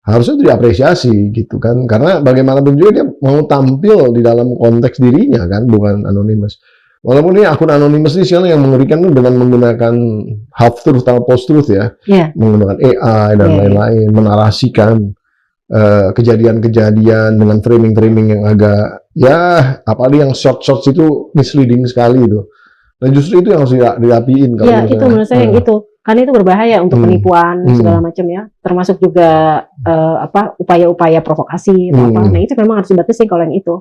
S1: harusnya diapresiasi gitu kan, karena bagaimanapun juga dia mau tampil di dalam konteks dirinya kan, bukan anonymous. Walaupun ini akun anonymous ini sekarang yang mengerikan dengan menggunakan half truth atau post truth ya, menggunakan AI dan lain-lain, menarasikan kejadian-kejadian dengan framing-framing yang agak apalagi yang short-short itu misleading sekali itu. Dan justru itu yang harus dirapiin.
S2: Iya, itu menurut saya yang itu. Karena itu berbahaya untuk penipuan segala macam ya, termasuk juga upaya-upaya provokasi atau apa. Nah itu memang harus dibatasi kalau yang itu.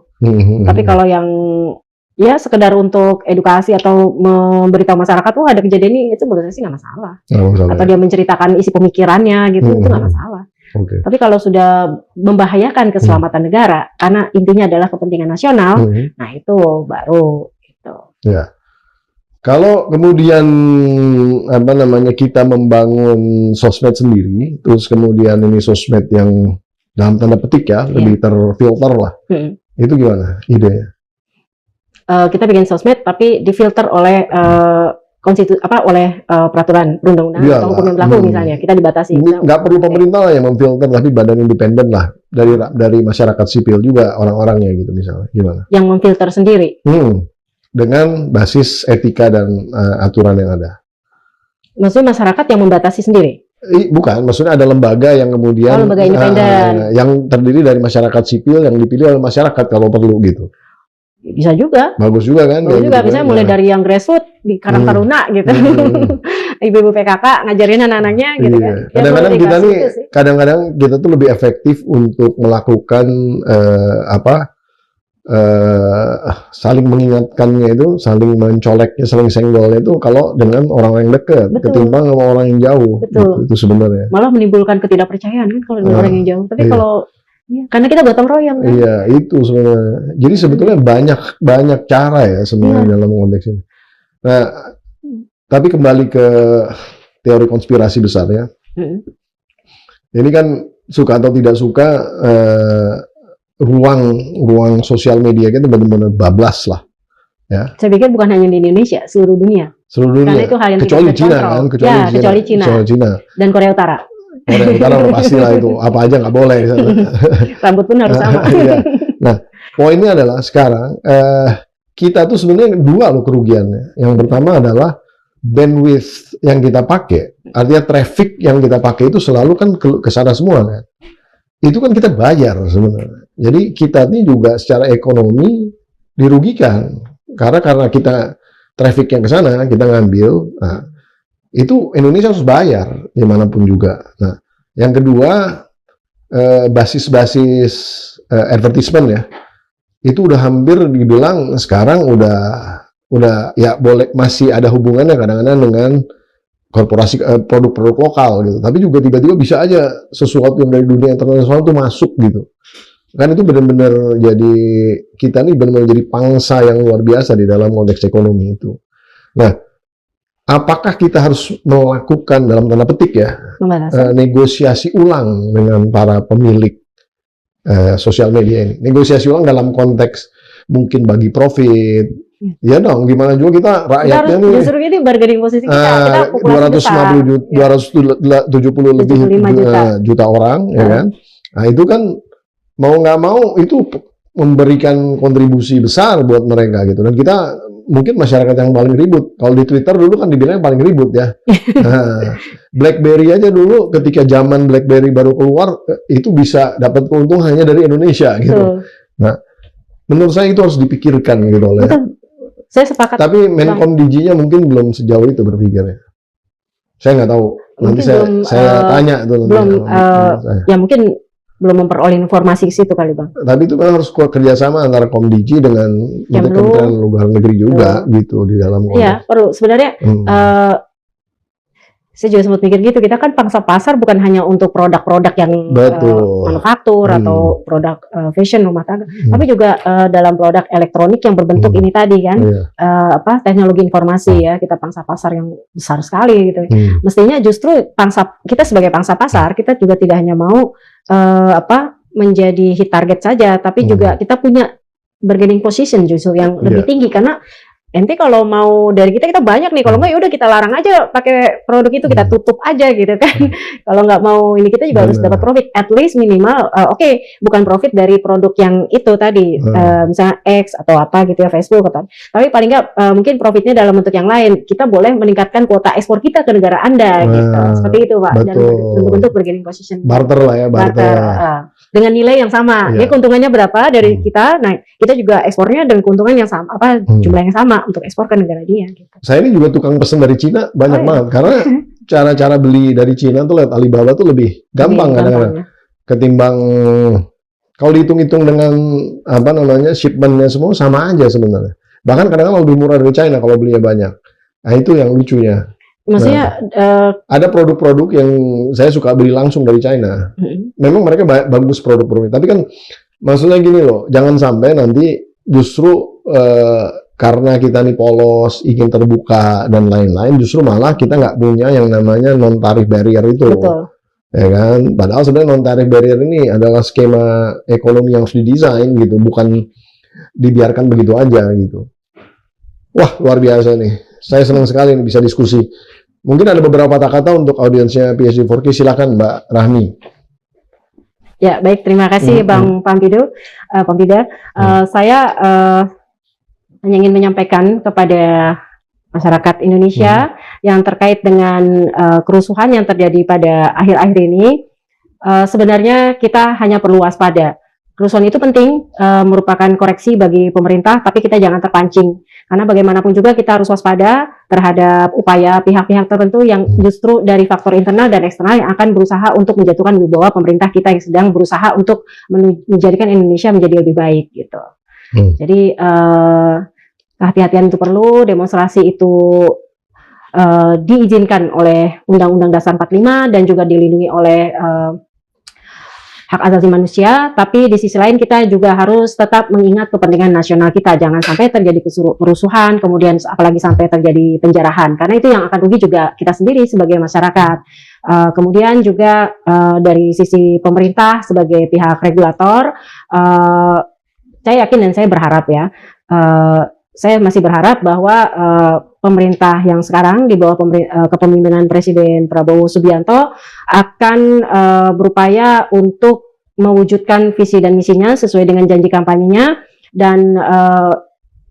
S2: Tapi kalau yang ya sekedar untuk edukasi atau memberitahu masyarakat, ada kejadian ini, itu menurut saya sih nggak masalah. Atau dia menceritakan isi pemikirannya gitu, itu nggak masalah. Tapi kalau sudah membahayakan keselamatan negara, karena intinya adalah kepentingan nasional, nah itu baru gitu.
S1: Ya. Kalau kemudian kita membangun sosmed sendiri, terus kemudian ini sosmed yang dalam tanda petik ya lebih terfilter lah, itu gimana idenya?
S2: Kita bikin sosmed tapi difilter oleh peraturan perundang-undangan atau hukum yang berlaku misalnya, kita dibatasi.
S1: Nggak perlu pemerintah lah yang memfilter, tapi badan independen lah dari masyarakat sipil juga orang-orangnya gitu misalnya, gimana?
S2: Yang memfilter sendiri.
S1: Dengan basis etika dan aturan yang ada.
S2: Maksudnya masyarakat yang membatasi sendiri?
S1: Bukan, maksudnya ada lembaga yang kemudian
S2: lembaga independen
S1: yang terdiri dari masyarakat sipil yang dipilih oleh masyarakat kalau perlu gitu.
S2: Bisa juga.
S1: Bagus juga kan?
S2: Bagus juga, misalnya mulai dari yang grassroots di Karang Taruna gitu. Ibu-ibu PKK ngajarin anak-anaknya gitu kan.
S1: Kadang-kadang kita tuh lebih efektif untuk melakukan saling mengingatkannya itu, saling mencoleknya, saling senggolnya itu kalau dengan orang yang dekat, ketimbang sama orang yang jauh. Gitu, itu sebenarnya.
S2: Malah menimbulkan ketidakpercayaan kan kalau dengan orang yang jauh. Tapi kalau karena kita gotong royong kan.
S1: Iya, itu sebenarnya. Jadi sebetulnya banyak cara ya sebenarnya dalam konteks ini. Nah, tapi kembali ke teori konspirasi besar ya. Ini kan suka atau tidak suka ruang sosial media kita benar-benar bablas lah, ya.
S2: Saya pikir bukan hanya di Indonesia, seluruh dunia.
S1: Karena
S2: itu hal yang
S1: kecuali Cina kan, kecuali Cina
S2: dan Korea Utara.
S1: Korea Utara pasti lah itu, apa aja nggak boleh.
S2: Rambut pun harus sama.
S1: Nah, poinnya adalah sekarang kita tuh sebenarnya dua loh kerugiannya. Yang pertama adalah bandwidth yang kita pakai, artinya traffic yang kita pakai itu selalu kan ke sana semua kan. Itu kan kita bayar sebenarnya. Jadi kita ini juga secara ekonomi dirugikan karena kita traffic yang ke sana kita ngambil. Nah, itu Indonesia harus bayar dimanapun juga. Nah, yang kedua basis-basis advertisement ya, itu udah hampir dibilang sekarang udah ya boleh masih ada hubungannya kadang-kadang dengan korporasi produk-produk lokal gitu, tapi juga tiba-tiba bisa aja sesuatu yang dari dunia internasional itu masuk gitu. Kan itu benar-benar jadi kita nih benar-benar jadi pangsa yang luar biasa di dalam konteks ekonomi itu. Nah, apakah kita harus melakukan dalam tanda petik ya negosiasi ulang dengan para pemilik sosial media ini? Negosiasi ulang dalam konteks mungkin bagi profit. Ya dong, gimana juga kita rakyatnya nih.
S2: Justru ini bargaining posisi kita populasi
S1: 270 lebih juta orang, ya kan? Nah itu kan mau nggak mau itu memberikan kontribusi besar buat mereka gitu. Dan kita mungkin masyarakat yang paling ribut. Kalau di Twitter dulu kan dibilang paling ribut ya. Nah, BlackBerry aja dulu ketika zaman BlackBerry baru keluar itu bisa dapat keuntungan hanya dari Indonesia gitu. Nah, menurut saya itu harus dipikirkan gitu oleh.
S2: Saya sepakat.
S1: Tapi Menkom DG-nya mungkin belum sejauh itu berpikirnya. Saya nggak tahu. Nanti saya tanya tuh.
S2: Belum. Ya mungkin belum memperoleh informasi ke situ kali Bang.
S1: Tapi itu kan harus kerjasama antara Komdigi dengan Kementerian Luar Negeri juga gitu di dalam konteks. Iya
S2: perlu. Sebenarnya saya juga sempat mikir gitu, kita kan pangsa pasar bukan hanya untuk produk-produk yang manufaktur atau produk fashion rumah tangga, tapi juga dalam produk elektronik yang berbentuk ini tadi kan, teknologi informasi ya, kita pangsa pasar yang besar sekali gitu. Mestinya justru kita sebagai pangsa pasar, kita juga tidak hanya mau menjadi hit target saja, tapi juga kita punya bargaining position justru yang lebih tinggi, karena ente kalau mau dari kita banyak nih, kalau nggak ya udah kita larang aja pakai produk itu, kita tutup aja gitu kan. Kalau nggak mau ini, kita juga harus dapat profit, at least minimal bukan profit dari produk yang itu tadi, misalnya X atau apa gitu ya, Facebook atau, tapi paling nggak mungkin profitnya dalam bentuk yang lain. Kita boleh meningkatkan kuota ekspor kita ke negara Anda gitu, seperti itu Pak. Dan bentuk bargaining position,
S1: barter lah ya, barter
S2: dengan nilai yang sama. Ya keuntungannya berapa dari kita, nah kita juga ekspornya dengan keuntungan yang sama, jumlah yang sama untuk ekspor ke negara dia. Gitu.
S1: Saya ini juga tukang pesen dari Cina banyak banget, karena cara-cara beli dari Cina tuh lewat Alibaba tuh lebih gampang kadang-kadang ketimbang kalau dihitung-hitung dengan shipmentnya semua sama aja sebenarnya. Bahkan kadang-kadang lebih murah dari China kalau belinya banyak. Nah itu yang lucunya.
S2: Maksudnya
S1: ada produk-produk yang saya suka beli langsung dari China. Memang mereka bagus produk-produknya, tapi kan maksudnya gini loh, jangan sampai nanti justru karena kita nih polos, ingin terbuka dan lain-lain, justru malah kita nggak punya yang namanya non tarif barrier itu.
S2: Betul.
S1: Ya kan? Padahal sebenarnya non tarif barrier ini adalah skema ekonomi yang harus didesain gitu, bukan dibiarkan begitu aja gitu. Wah, luar biasa nih. Saya senang sekali nih bisa diskusi. Mungkin ada beberapa kata-kata untuk audiensnya PSD4K, silakan Mbak Rahmi.
S2: Ya, baik, terima kasih Bang Pampida. Saya hanya ingin menyampaikan kepada masyarakat Indonesia yang terkait dengan kerusuhan yang terjadi pada akhir-akhir ini. Sebenarnya kita hanya perlu waspada. Kerusuhan itu penting, merupakan koreksi bagi pemerintah, tapi kita jangan terpancing. Karena bagaimanapun juga kita harus waspada terhadap upaya pihak-pihak tertentu yang justru dari faktor internal dan eksternal yang akan berusaha untuk menjatuhkan wibawa pemerintah kita yang sedang berusaha untuk menjadikan Indonesia menjadi lebih baik gitu. Jadi kehati-hatian itu perlu, demonstrasi itu diizinkan oleh Undang-Undang Dasar 45 dan juga dilindungi oleh hak asasi manusia, tapi di sisi lain kita juga harus tetap mengingat kepentingan nasional kita, jangan sampai terjadi kerusuhan, kemudian apalagi sampai terjadi penjarahan, karena itu yang akan rugi juga kita sendiri sebagai masyarakat. Kemudian juga dari sisi pemerintah sebagai pihak regulator, saya yakin dan saya berharap ya, saya masih berharap bahwa pemerintah yang sekarang di bawah kepemimpinan Presiden Prabowo Subianto akan berupaya untuk mewujudkan visi dan misinya sesuai dengan janji kampanyenya, dan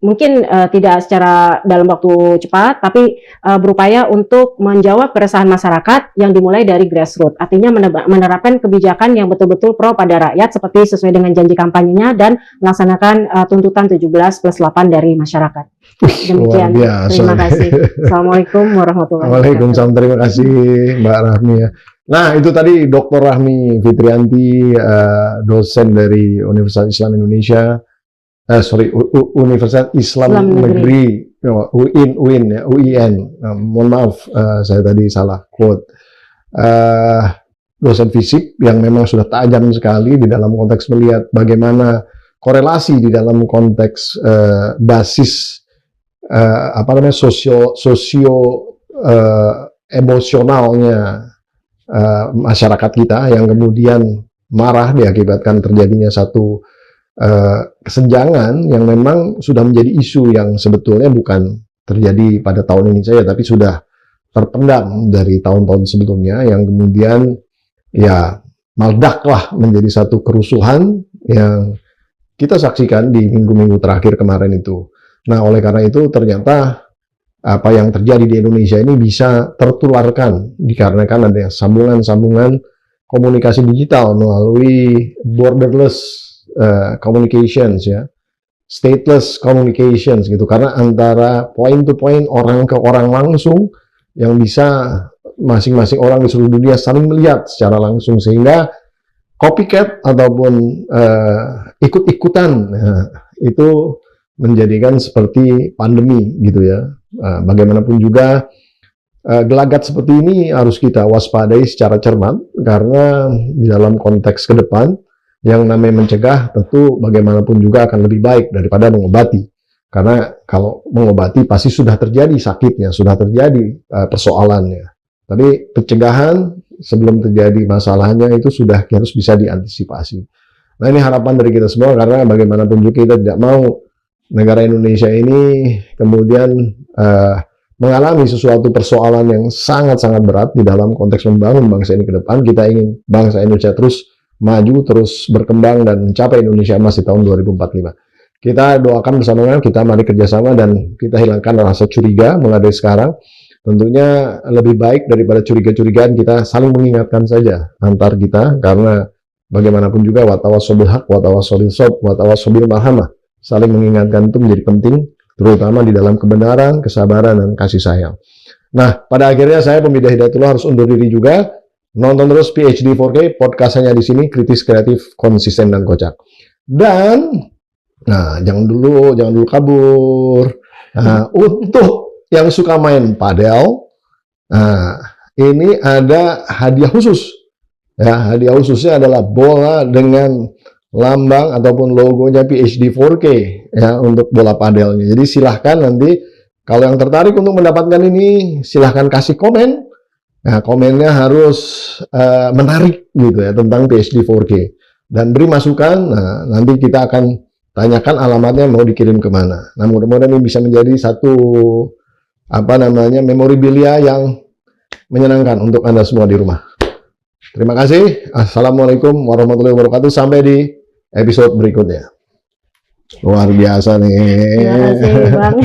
S2: mungkin tidak secara dalam waktu cepat, tapi berupaya untuk menjawab keresahan masyarakat yang dimulai dari grassroots, artinya menerapkan kebijakan yang betul-betul pro pada rakyat seperti sesuai dengan janji kampanyenya dan melaksanakan tuntutan 17+8 dari masyarakat. Demikian, terima kasih. Assalamualaikum warahmatullahi wabarakatuh.
S1: Waalaikumsalam, terima kasih Mbak Rahmi ya. Nah itu tadi Dr. Rahmi Fitrianti, dosen dari Universitas Islam Indonesia. Universitas Islam Negeri, UIN ya, UIN. Mohon maaf, saya tadi salah quote. Dosen fisik yang memang sudah tajam sekali di dalam konteks melihat bagaimana korelasi di dalam konteks basis sosio emosionalnya masyarakat kita yang kemudian marah diakibatkan terjadinya satu kesenjangan yang memang sudah menjadi isu yang sebetulnya bukan terjadi pada tahun ini saja, tapi sudah terpendam dari tahun-tahun sebelumnya, yang kemudian ya meledaklah menjadi satu kerusuhan yang kita saksikan di minggu-minggu terakhir kemarin itu. Nah, oleh karena itu ternyata apa yang terjadi di Indonesia ini bisa tertularkan dikarenakan ada sambungan-sambungan komunikasi digital melalui borderless communications, ya, stateless communications gitu, karena antara point to point, orang ke orang langsung, yang bisa masing-masing orang di seluruh dunia saling melihat secara langsung, sehingga copycat ataupun ikut-ikutan itu menjadikan seperti pandemi gitu ya. Bagaimanapun juga gelagat seperti ini harus kita waspadai secara cermat, karena di dalam konteks ke depan yang namanya mencegah tentu bagaimanapun juga akan lebih baik daripada mengobati. Karena kalau mengobati pasti sudah terjadi sakitnya, sudah terjadi persoalannya. Tapi pencegahan sebelum terjadi masalahnya itu sudah harus bisa diantisipasi. Nah, ini harapan dari kita semua, karena bagaimanapun juga kita tidak mau negara Indonesia ini kemudian mengalami sesuatu persoalan yang sangat-sangat berat di dalam konteks membangun bangsa ini ke depan. Kita ingin bangsa Indonesia terus maju, terus berkembang, dan mencapai Indonesia Emas di tahun 2045. Kita doakan bersama-sama, kita mari kerjasama, dan kita hilangkan rasa curiga mulai dari sekarang. Tentunya lebih baik daripada curiga-curigaan, kita saling mengingatkan saja antar kita, karena bagaimanapun juga watawasobil haq, watawasobil sob, watawasobil marhamah. Saling mengingatkan itu menjadi penting, terutama di dalam kebenaran, kesabaran, dan kasih sayang. Nah, pada akhirnya saya Pembida Hidayatullah harus undur diri juga. Nonton terus PhD 4K, podcast-nya di sini, kritis, kreatif, konsisten, dan kocak. Dan, nah, jangan dulu kabur. Nah, untuk yang suka main padel, nah, ini ada hadiah khusus. Ya, hadiah khususnya adalah bola dengan lambang ataupun logonya PhD 4K, ya, untuk bola padelnya. Jadi silahkan nanti, kalau yang tertarik untuk mendapatkan ini, silahkan kasih komen. Nah, komennya harus menarik gitu ya, tentang PhD 4K. Dan beri masukan, nah, nanti kita akan tanyakan alamatnya mau dikirim kemana. Nah, mudah-mudahan ini bisa menjadi satu, memorabilia yang menyenangkan untuk Anda semua di rumah. Terima kasih. Assalamualaikum warahmatullahi wabarakatuh. Sampai di episode berikutnya. Luar biasa nih.
S2: Terima kasih, Bang.